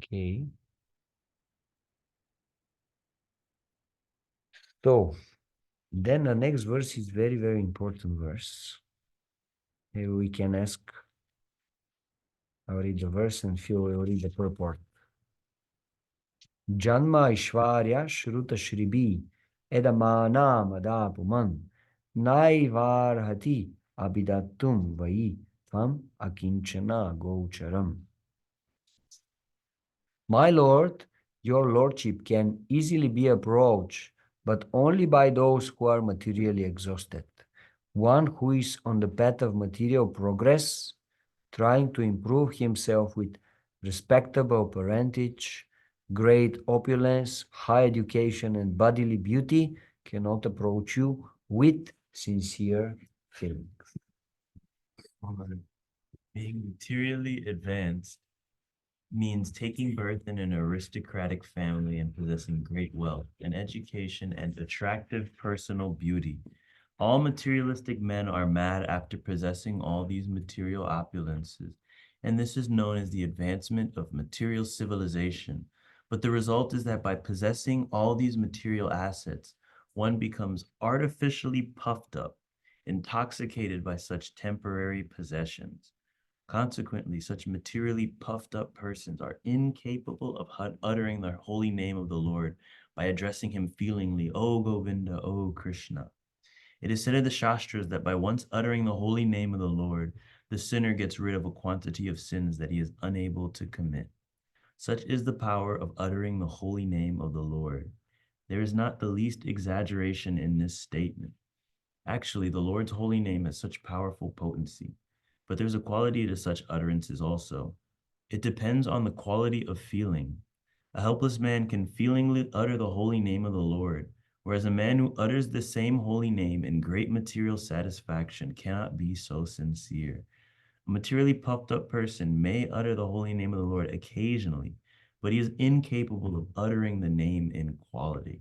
Okay. So then the next verse is very, very important verse. Maybe we can ask, I'll read the verse and Phil will read the purport. Janma Ishvarya Shruta Shribi Edamana Madapuman Naivarhati Abidatum Vai Tam Akinchana Gocharam. My lord, your lordship can easily be approached, but only by those who are materially exhausted. One who is on the path of material progress, trying to improve himself with respectable parentage, great opulence, high education, and bodily beauty, cannot approach you with sincere feelings. Being materially advanced means taking birth in an aristocratic family and possessing great wealth, an education, and attractive personal beauty. All materialistic men are mad after possessing all these material opulences, and this is known as the advancement of material civilization. But the result is that by possessing all these material assets, one becomes artificially puffed up, intoxicated by such temporary possessions. Consequently, such materially puffed up persons are incapable of uttering the holy name of the Lord by addressing him feelingly, O Govinda, O Krishna. It is said in the Shastras that by once uttering the holy name of the Lord, the sinner gets rid of a quantity of sins that he is unable to commit. Such is the power of uttering the holy name of the Lord. There is not the least exaggeration in this statement. Actually, the Lord's holy name has such powerful potency. But there's a quality to such utterances also. It depends on the quality of feeling. A helpless man can feelingly utter the holy name of the Lord, whereas a man who utters the same holy name in great material satisfaction cannot be so sincere. A materially puffed up person may utter the holy name of the Lord occasionally, but he is incapable of uttering the name in quality.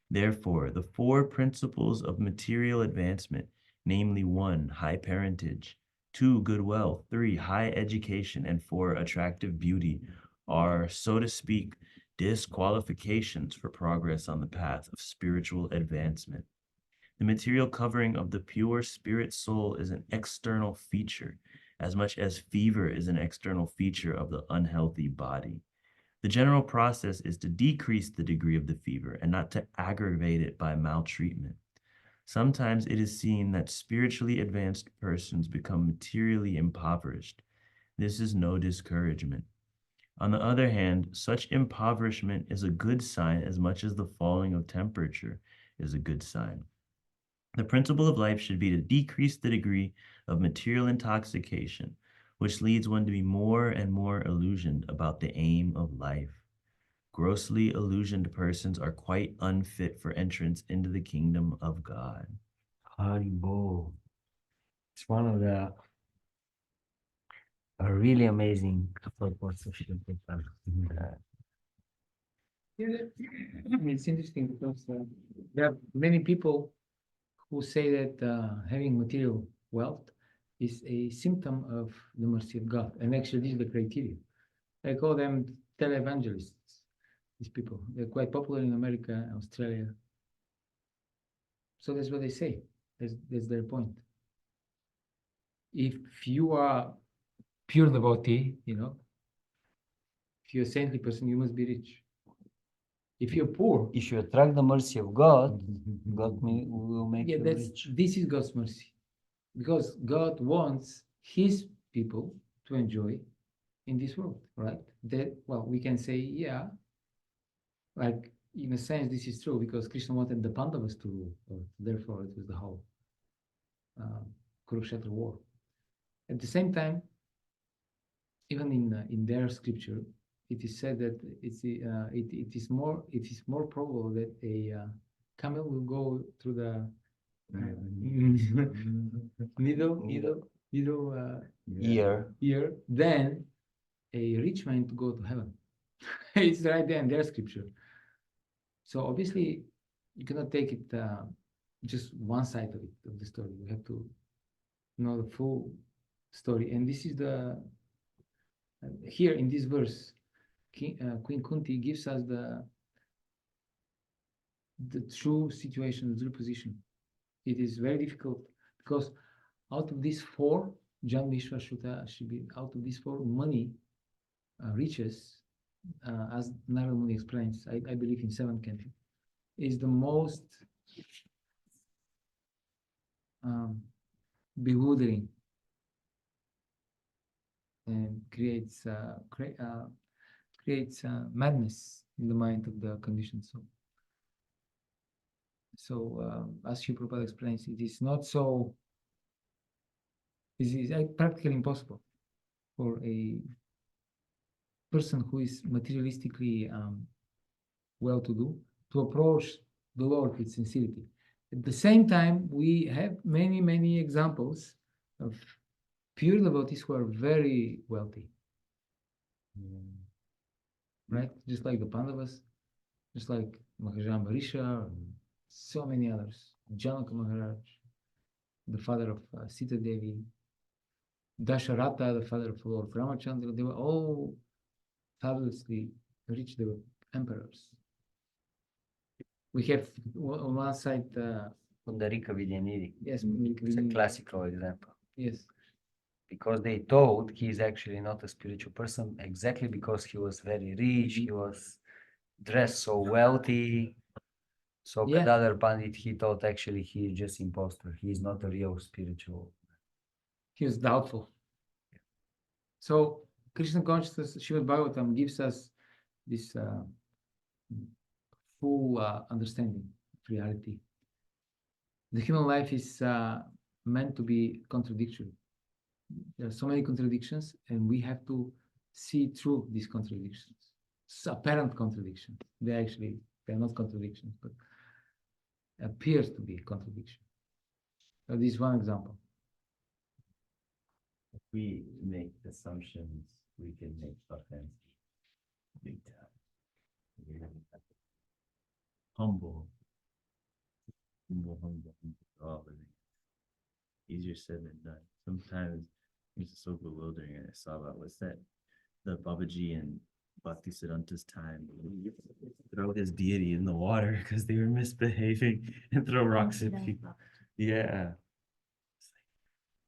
Therefore, the four principles of material advancement, namely 1, high parentage, 2, good wealth, 3, high education, and 4, attractive beauty, are, so to speak, disqualifications for progress on the path of spiritual advancement. The material covering of the pure spirit soul is an external feature, as much as fever is an external feature of the unhealthy body. The general process is to decrease the degree of the fever and not to aggravate it by maltreatment. Sometimes it is seen that spiritually advanced persons become materially impoverished. This is no discouragement. On the other hand, such impoverishment is a good sign as much as the falling of temperature is a good sign. The principle of life should be to decrease the degree of material intoxication, which leads one to be more and more illusioned about the aim of life. Grossly illusioned persons are quite unfit for entrance into the kingdom of God. Haribo. It's one of the really amazing purports of Srila Prabhupada. Yeah, it's interesting because there are many people who say that having material wealth is a symptom of the mercy of God. And actually, this is the criteria. I call them televangelists, these people. They're quite popular in America, Australia. So that's what they say. That's their point. If you are pure devotee, if you're a saintly person, you must be rich. If you're poor, If you attract the mercy of God, God will make you rich. this is God's mercy, because God wants His people to enjoy in this world, right? That we can say, yeah, Like, in a sense, this is true because Krishna wanted the Pandavas to rule, therefore it was the whole Kurukshetra war. At the same time, even in their scripture, it is said that it is more probable that a camel will go through the middle Year. than a rich man to go to heaven. It's right there in their scripture. So obviously, you cannot take it just one side of it, of the story. You have to know the full story. And this is the here in this verse, Queen Kunti gives us the true situation, the true position. It is very difficult because out of these four, Jan Vishwa Shuta should be out of these four, money, riches, as Narada Muni explains, I believe in 7th canto, is the most bewildering and creates madness in the mind of the conditioned soul. So, as Sri Prabhupada explains, it is not so. It is practically impossible for a person who is materialistically well-to-do to approach the Lord with sincerity. At the same time, we have many examples of pure devotees who are very wealthy, right? Just like the Pandavas, just like Maharaja Marisha, and so many others. Janaka Maharaj, the father of Sita Devi, Dasharatha, the father of Lord Ramachandra, they were all fabulously rich. They were emperors. We have on one side, Pundarika Vidyanidhi. yes, It's a classical example. yes, Because they thought he is actually not a spiritual person exactly because he was very rich, he was dressed so wealthy. So Yeah. Kadadhar Pandit, he thought actually he is just imposter. He is not a real spiritual. he was doubtful. So Krishna consciousness, Srimad Bhagavatam gives us this full understanding of reality. The human life is meant to be contradictory. There are so many contradictions, and we have to see through these contradictions. It's apparent contradictions. They're not contradictions, but appears to be contradiction. So this is one example. If we make assumptions, we can make offense big time. We really have to humble. All of it. Easier said than done. Sometimes it's so bewildering. And I saw about what's that? The Babaji and Bhaktisiddhanta's time. Throw his deity in the water because they were misbehaving and throw rocks at people. Yeah. It's like,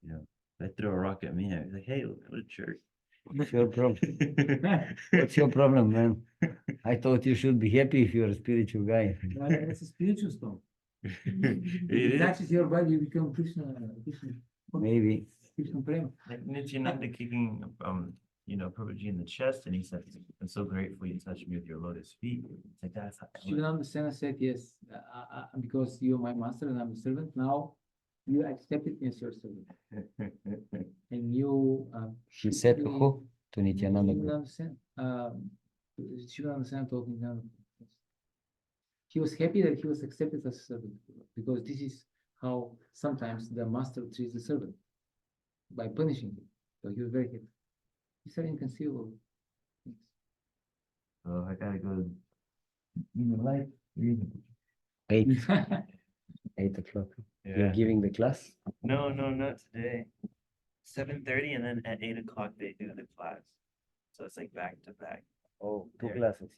you know, they throw a rock at me. I'm like, hey, go to church. What's your problem? What's your problem, man? I thought you should be happy if you're a spiritual guy. It's a spiritual stone. It It is. touches your body, you become Krishna Maybe. Prema. Like Nityananda kicking Prabhuji in the chest, and he said, I'm so grateful you touched me with your lotus feet. It's like that's how Shivananda Sena said, yes, because you're my master and I'm a servant, now you accept it as your servant. And you He said to who? To Nityananda. Shivananda Sena. Shivananda Sena told Nityananda. He was happy that he was accepted as a servant because this is how sometimes the master treats the servant by punishing him. So he was very happy. These are inconceivable things. Oh, I gotta go. Like 8, 8 o'clock. You're Yeah. giving the class? No, not today. 7:30, and then at 8 o'clock they do the class. So it's like back to back. Oh, 2 There. classes.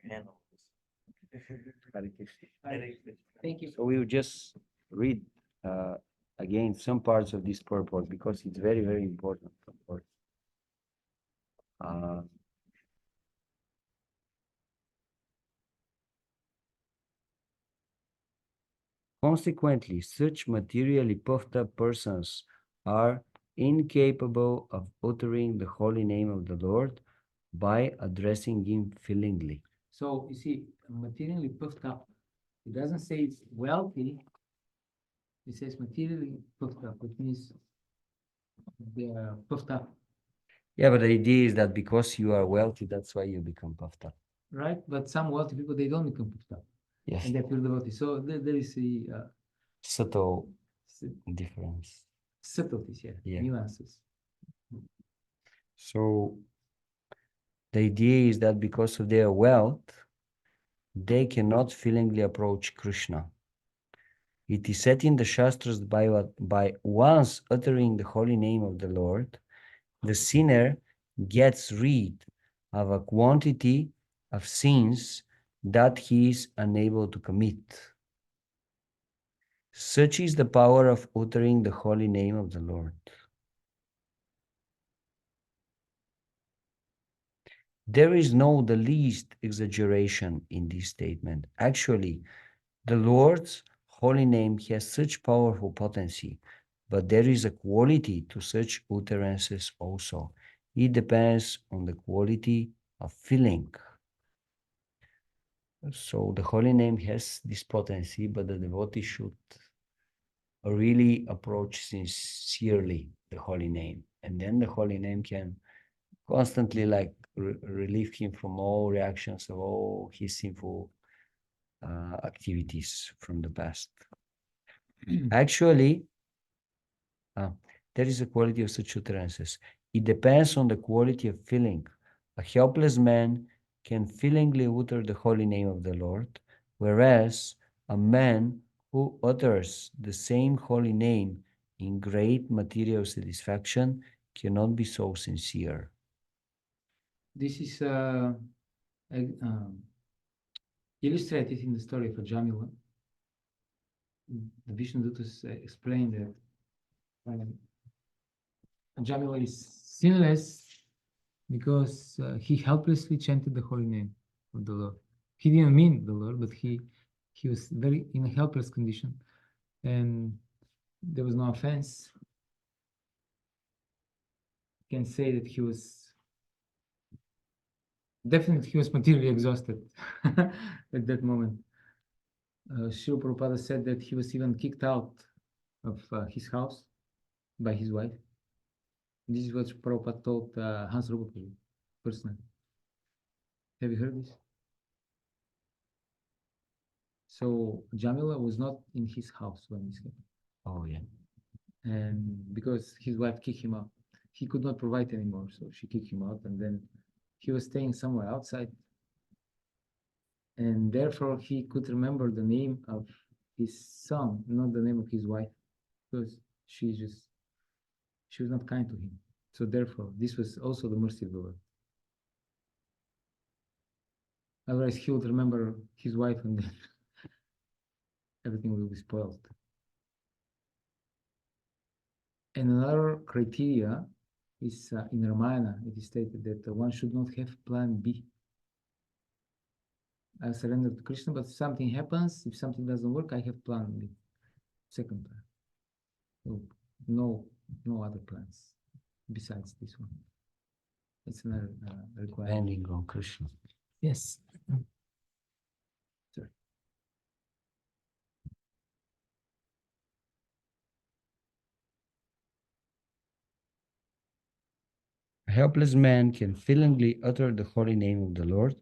They're animals. Thank you. So we will just read again some parts of this purport because it's very important. Purport. Consequently, such materially puffed up persons are incapable of uttering the holy name of the Lord by addressing him feelingly. So you see, materially puffed up. It doesn't say it's wealthy. It says materially puffed up, which means they are puffed up, Yeah, but the idea is that because you are wealthy, that's why you become puffed up. right? But some wealthy people, they don't become puffed up, Yes, and they're pure devotee. So there is a subtle difference. subtleties, Yeah. nuances. So the idea is that because of their wealth, they cannot feelingly approach Krishna. It is said in the Shastras by once uttering the holy name of the Lord, the sinner gets rid of a quantity of sins that he is unable to commit. Such is the power of uttering the holy name of the Lord. There is no the least exaggeration in this statement. Actually, the Lord's holy name has such powerful potency, but there is a quality to such utterances also. It depends on the quality of feeling. So the holy name has this potency, but the devotee should really approach sincerely the holy name. And then the holy name can constantly relieve him from all reactions of all his sinful activities from the past. Actually, there is a quality of such utterances. It depends on the quality of feeling. A helpless man can feelingly utter the holy name of the Lord, whereas a man who utters the same holy name in great material satisfaction cannot be so sincere. This is illustrated in the story of Jamila. The Vishnudutas explained that Jamila is sinless because he helplessly chanted the holy name of the Lord. He didn't mean the Lord, but he was very in a helpless condition, and there was no offense. You can say that he was definitely materially exhausted at that moment. Srila Prabhupada said that he was even kicked out of his house by his wife. This is what Prabhupada told Hans Rupa personally. Have you heard this? So Jamila was not in his house when this happened. Oh, yeah. And because his wife kicked him out, he could not provide anymore. So she kicked him out, and then he was staying somewhere outside. And therefore, he could remember the name of his son, not the name of his wife, because she was not kind to him. So therefore, this was also the mercy of the Lord. Otherwise, he would remember his wife, and then everything will be spoiled. And another criteria is in Ramayana, it is stated that one should not have plan B. I surrender to Krishna, but if something happens, if something doesn't work, I have plan B, second plan. So no other plans besides this one. It's another requirement. Depending on Krishna. Yes. Sorry. A helpless man can feelingly utter the holy name of the Lord,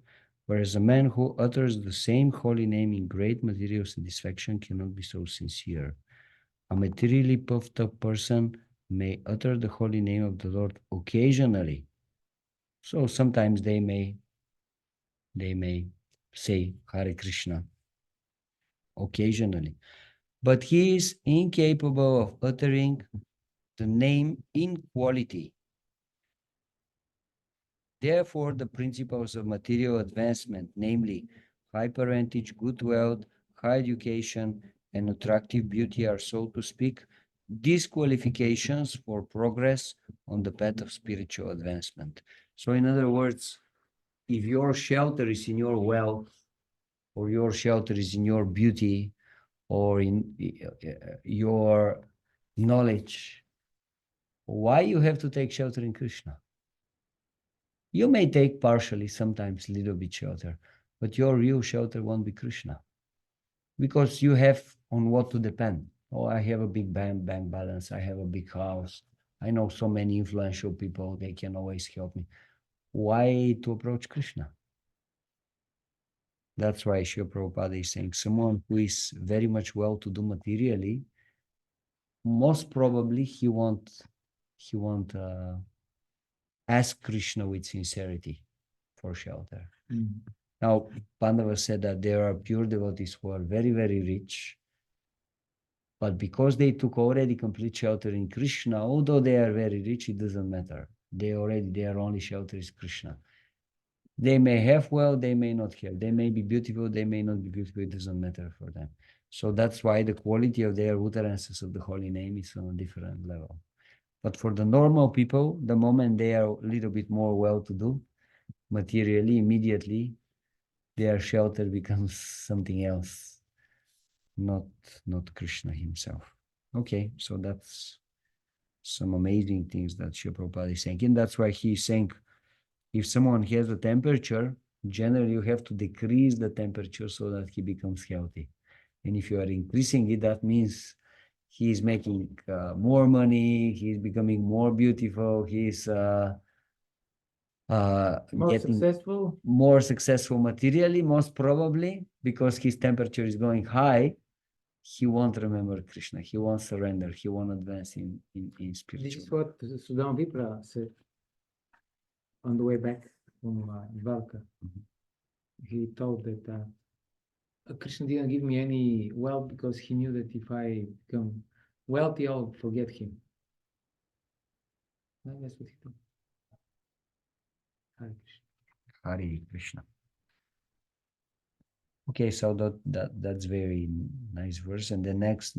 whereas a man who utters the same holy name in great material satisfaction cannot be so sincere. A materially puffed up person may utter the holy name of the Lord occasionally. So sometimes they may say Hare Krishna occasionally, but he is incapable of uttering the name in quality. Therefore, the principles of material advancement, namely high parentage, good wealth, high education, and attractive beauty are, so to speak, disqualifications for progress on the path of spiritual advancement. So, in other words, if your shelter is in your wealth, or your shelter is in your beauty, or in your knowledge, why you have to take shelter in Krishna? You may take partially, sometimes a little bit shelter, but your real shelter won't be Krishna. Because you have on what to depend. Oh, I have a big bank balance. I have a big house. I know so many influential people. They can always help me. Why to approach Krishna? That's why Srila Prabhupada is saying someone who is very much well-to-do materially, most probably he won't ask Krishna with sincerity for shelter. Now, Pandava said that there are pure devotees who are very, very rich, but because they took already complete shelter in Krishna, although they are very rich, it doesn't matter. Their only shelter is Krishna. They may have wealth, they may not have. They may be beautiful, they may not be beautiful. It doesn't matter for them. So that's why the quality of their utterances of the holy name is on a different level. But for the normal people, the moment they are a little bit more well-to-do, materially, immediately, their shelter becomes something else, not Krishna himself. Okay, so that's some amazing things that Srila Prabhupada is saying. And that's why he's saying, if someone has a temperature, generally you have to decrease the temperature so that he becomes healthy. And if you are increasing it, that means he is making more money, he's becoming more beautiful, he's More getting successful. more successful materially, most probably, because his temperature is going high. He won't remember Krishna. He won't surrender. He won't advance in This spiritual. is what Sudama Vipra said on the way back from Dvarka. He told that Krishna didn't give me any wealth because he knew that if I become wealthy, I'll forget him. That's what he told. Hare Krishna. Hare Krishna. Okay, so that's very nice verse. And the next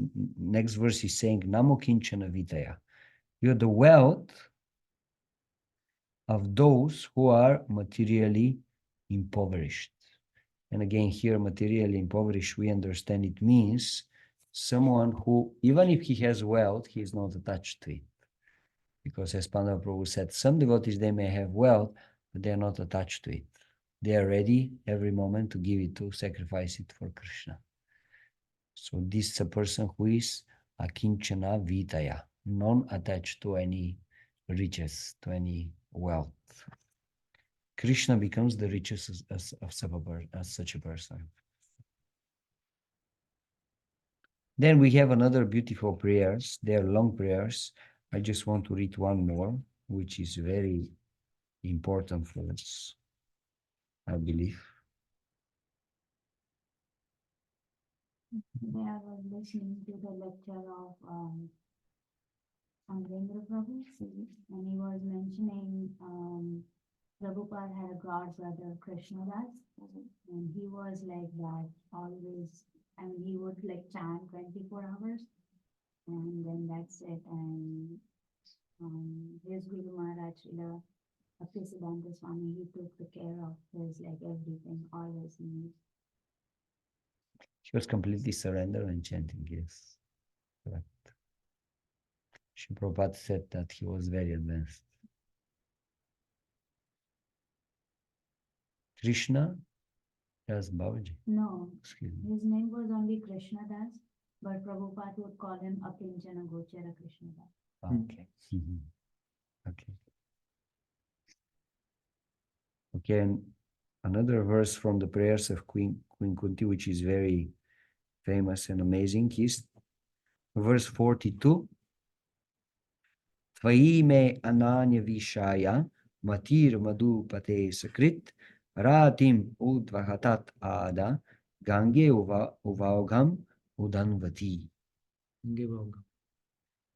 verse is saying, Namo Kinchana Vitaya. You're the wealth of those who are materially impoverished. And again, here, materially impoverished, we understand it means someone who, even if he has wealth, he is not attached to it. Because as Pandava Prabhu said, some devotees, they may have wealth, but they are not attached to it. They are ready every moment to give it, to sacrifice it for Krishna. So this is a person who is akinchana vitaya, non-attached to any riches, to any wealth. Krishna becomes the richest as such a person. Then we have another beautiful prayers. They are long prayers. I just want to read one more, which is very important for us, I believe. Today I was listening to the lecture of Amrendra Prabhu, and he was mentioning Prabhupada had a godbrother, Krishna Das, and he was like that always. I mean, he would like chant 24 hours, and then that's it. And his Guru Maharaj, Bhaktisiddhanta Swami, he took the care of his like everything, all his needs. He was completely surrendered and chanting, yes. Correct. Sri Prabhupada said that he was very advanced. Krishna Das Babaji. No, Excuse me. his name was only Krishna Das, but Prabhupada would call him Akinchana Gochara Krishna Das. Okay. Okay. Okay, and another verse from the prayers of Queen Kunti, which is very famous and amazing, is verse 42. Tvayi me ananya vishaya matir madhupate sakrit ratim udvahatat ada gange uvaogam udanvati.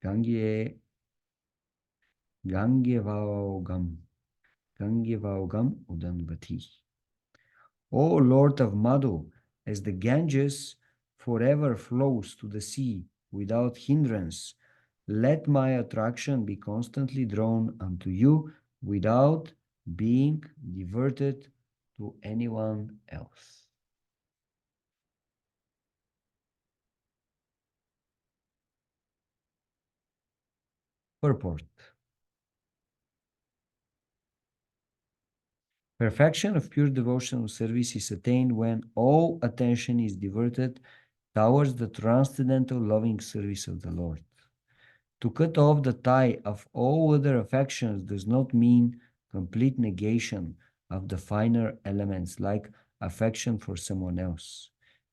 Gange vaogam udanvati. O Lord of Madhu, as the Ganges forever flows to the sea without hindrance, let my attraction be constantly drawn unto you without being diverted to anyone else. Purport. Perfection of pure devotional service is attained when all attention is diverted towards the transcendental loving service of the Lord. To cut off the tie of all other affections does not mean complete negation of the finer elements like affection for someone else.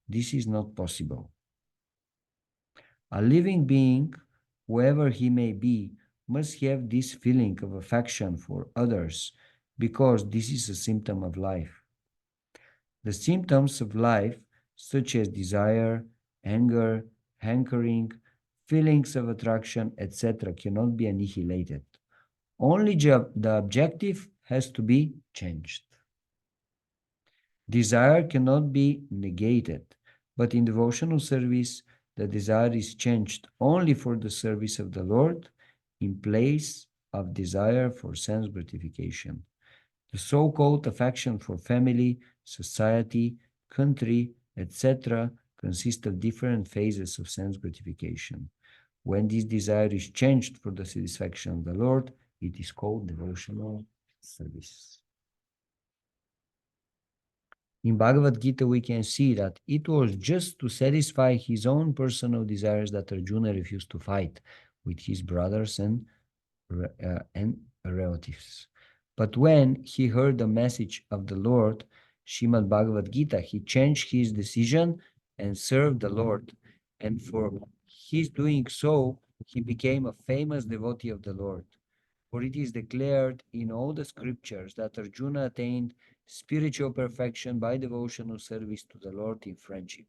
This is not possible. A living being, whoever he may be, must have this feeling of affection for others because this is a symptom of life. The symptoms of life, such as desire, anger, hankering, feelings of attraction, etc., cannot be annihilated. Only the objective has to be changed. Desire cannot be negated, but in devotional service, the desire is changed only for the service of the Lord in place of desire for sense gratification. The so-called affection for family, society, country, etc. consists of different phases of sense gratification. When this desire is changed for the satisfaction of the Lord, it is called devotional service. In Bhagavad Gita, we can see that it was just to satisfy his own personal desires that Arjuna refused to fight with his brothers and relatives. But when he heard the message of the Lord, Srimad Bhagavad Gita, he changed his decision and served the Lord. And for his doing so, he became a famous devotee of the Lord. For it is declared in all the scriptures that Arjuna attained spiritual perfection by devotional service to the Lord in friendship.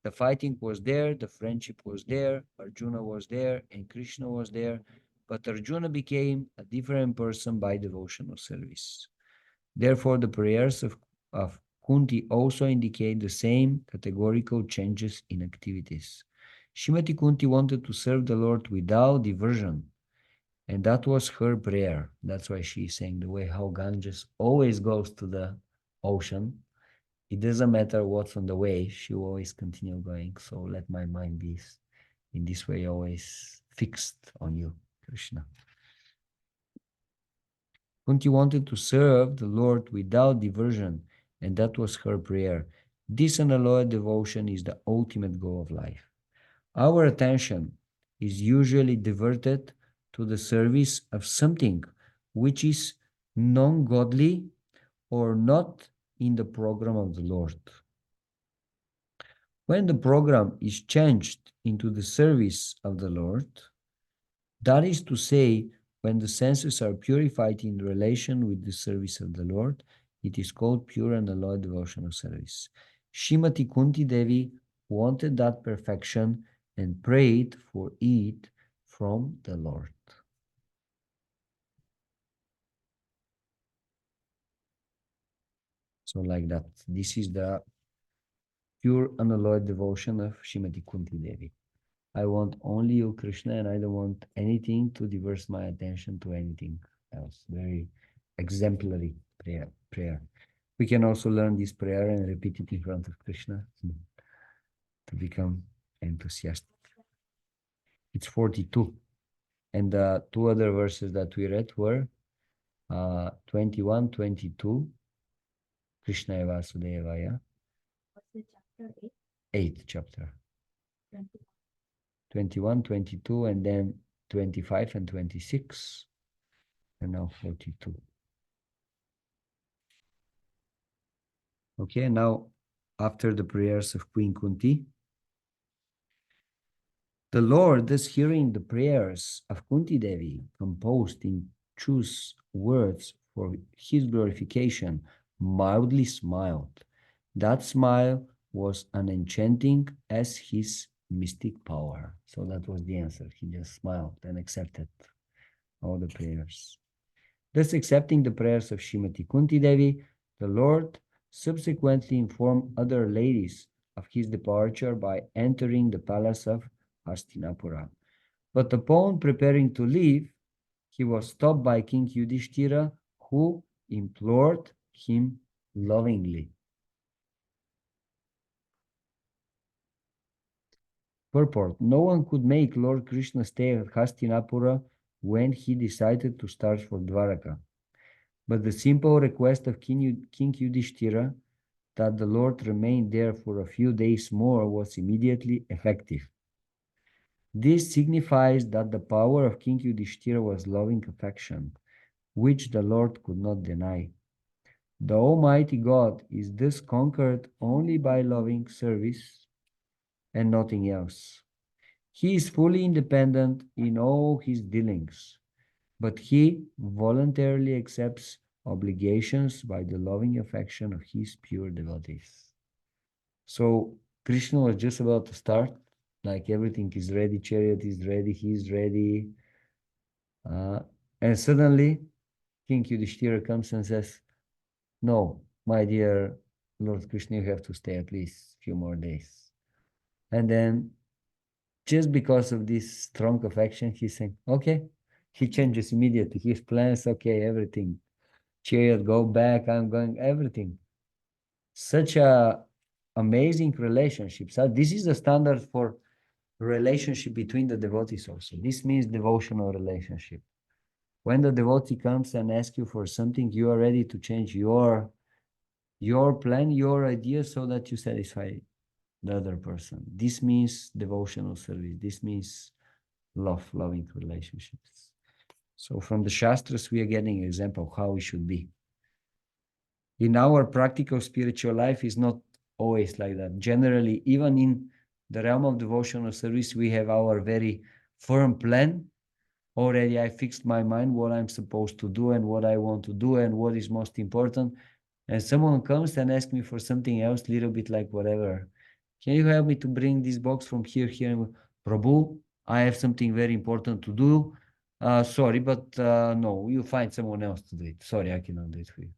The fighting was there, the friendship was there, Arjuna was there, and Krishna was there, but Arjuna became a different person by devotional service. Therefore, the prayers of Kunti also indicate the same categorical changes in activities. Srimati Kunti wanted to serve the Lord without diversion, and that was her prayer. That's why she's saying the way how Ganges always goes to the ocean. It doesn't matter what's on the way, she will always continue going. So let my mind be in this way always fixed on you, Krishna. Kunti wanted to serve the Lord without diversion, and that was her prayer. This unalloyed devotion is the ultimate goal of life. Our attention is usually diverted to the service of something which is non-godly or not in the program of the Lord. When the program is changed into the service of the Lord, that is to say, when the senses are purified in relation with the service of the Lord, it is called pure and alloyed devotional service. Srimati Kunti Devi wanted that perfection and prayed for it from the Lord. So like that, this is the pure unalloyed devotion of Srimati Kunti Devi. I want only you, Krishna, and I don't want anything to diverse my attention to anything else. Very exemplary prayer. We can also learn this prayer and repeat it in front of Krishna to become enthusiastic. It's 42. And the two other verses that we read were 21, 22, Krishna Vasudevaya. What's the chapter 8th chapter. 8? 21, 22, and then 25 and 26, and now 42. Okay, now after the prayers of Queen Kunti, the Lord, thus hearing the prayers of Kunti Devi composed in choice words for his glorification, mildly smiled. That smile was unenchanting as his mystic power. So that was the answer. He just smiled and accepted all the prayers. Thus, accepting the prayers of Srimati Kunti Devi, the Lord subsequently informed other ladies of his departure by entering the palace of Hastinapura. But upon preparing to leave, he was stopped by King Yudhishthira, who implored him lovingly. Purport: no one could make Lord Krishna stay at Hastinapura when he decided to start for Dwaraka. But the simple request of King Yudhishthira that the Lord remain there for a few days more was immediately effective. This signifies that the power of King Yudhishthira was loving affection, which the Lord could not deny. The Almighty God is thus conquered only by loving service and nothing else. He is fully independent in all his dealings, but he voluntarily accepts obligations by the loving affection of his pure devotees. So Krishna was just about to start, like everything is ready, chariot is ready, he's ready. And suddenly King Yudhishthira comes and says, no, my dear Lord Krishna, you have to stay at least a few more days. And then just because of this strong affection, he's saying, okay, he changes immediately his plans, okay, everything. Chariot, go back, I'm going, everything. Such a amazing relationship. So this is the standard for relationship between the devotees also. This means devotional relationship. When the devotee comes and asks you for something, you are ready to change your plan, your idea, so that you satisfy the other person. This means devotional service. This means loving relationships. So from the Shastras, we are getting an example of how we should be. In our practical spiritual life is not always like that. Generally, even in the realm of devotional service, we have our very firm plan. Already I fixed my mind what I'm supposed to do and what I want to do and what is most important. And someone comes and asks me for something else, little bit like whatever. Can you help me to bring this box from here? Prabhu, I have something very important to do. Sorry, but no, you find someone else to do it. Sorry, I cannot do it for you.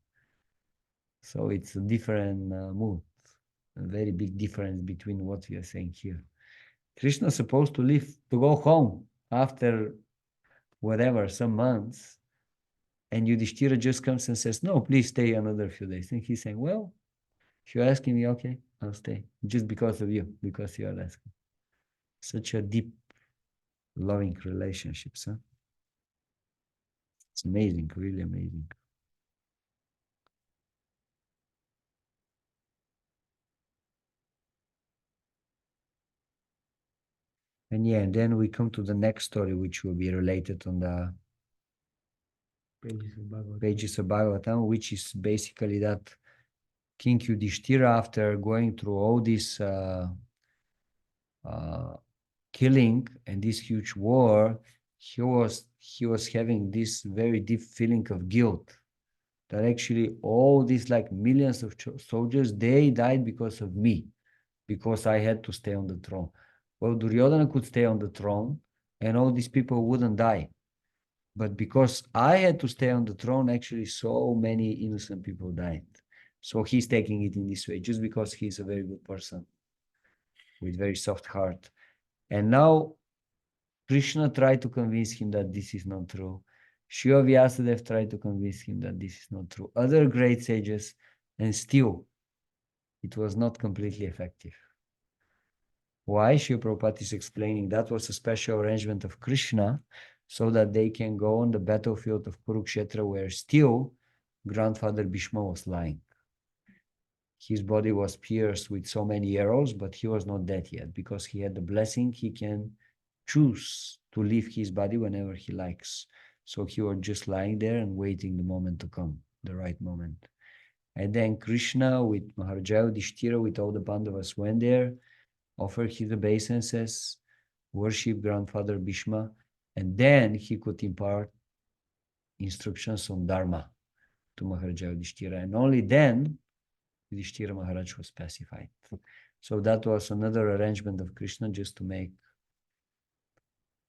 So it's a different mood, a very big difference between what we are saying here. Krishna is supposed to leave, to go home after whatever, some months. And Yudhishthira just comes and says, no, please stay another few days. And he's saying, well, if you're asking me, okay, I'll stay. Just because of you, because you are asking. Such a deep, loving relationship, huh? It's amazing, really amazing. And yeah, and then we come to the next story, which will be related on the pages of Bhagavatam, which is basically that King Yudhishthira, after going through all this killing and this huge war, he was having this very deep feeling of guilt that actually all these like millions of soldiers, they died because of me, because I had to stay on the throne. Well, Duryodhana could stay on the throne and all these people wouldn't die. But because I had to stay on the throne, actually so many innocent people died. So he's taking it in this way, just because he's a very good person with very soft heart. And now Krishna tried to convince him that this is not true. Shiva Vyasadeva tried to convince him that this is not true. Other great sages, and still it was not completely effective. Why? Srila Prabhupada is explaining that was a special arrangement of Krishna so that they can go on the battlefield of Kurukshetra where still grandfather Bhishma was lying. His body was pierced with so many arrows, but he was not dead yet because he had the blessing. He can choose to leave his body whenever he likes. So he was just lying there and waiting the moment to come, the right moment. And then Krishna with Maharaja Yudhishthira with all the Pandavas went there, offered his obeisances, worship grandfather Bhishma, and then he could impart instructions on Dharma to Maharaja Yudhishthira. And only then Yudhishthira Maharaj was pacified. So that was another arrangement of Krishna just to make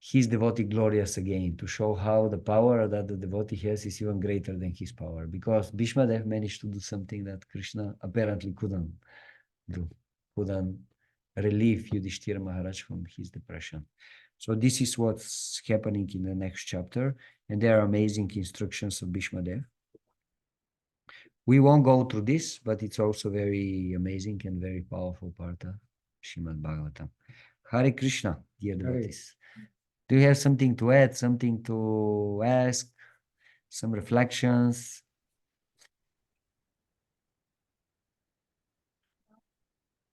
his devotee glorious again, to show how the power that the devotee has is even greater than his power. Because Bhishma Dev managed to do something that Krishna apparently couldn't do, couldn't relieve Yudhishthira Maharaj from his depression. So this is what's happening in the next chapter, and there are amazing instructions of Bhishma Dev. We won't go through this, but it's also very amazing and very powerful part of Srimad Bhagavatam. Hare Krishna, dear devotees. Do you have something to add, something to ask, some reflections?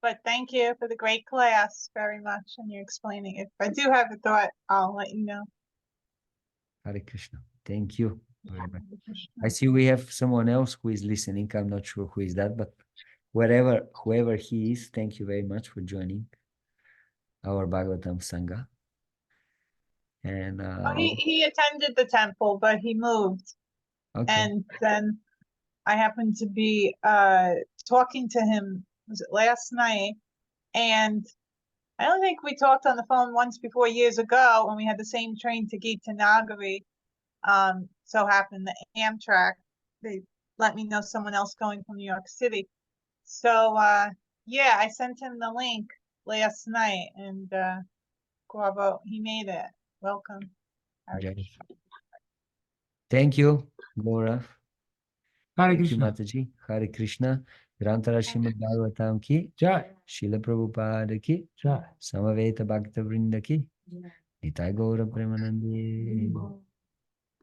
But thank you for the great class very much and you explaining it. If I do have a thought, I'll let you know. Hare Krishna. Thank you very much. I see we have someone else who is listening. I'm not sure who is that, but whoever he is, thank you very much for joining our Bhagavatam Sangha. And Oh, he attended the temple, but he moved. okay, And then I happened to be talking to him, was it last night? And I don't think we talked on the phone once before years ago when we had the same train to Gita Nagari. So happened the Amtrak, they let me know someone else going from New York City. So yeah, I sent him the link last night and Guavo, he made it. Welcome. Hare Jai. Krishna. Thank you, Gaurav. Hare Thank you, Krishna. Mataji. Hare Krishna. Grantara Srimad Bhagavatam ki Jai. Srila Prabhupada ki Jai. Samaveta Bhakta Vrinda ki Yeah. Nitai Gaura Premanande.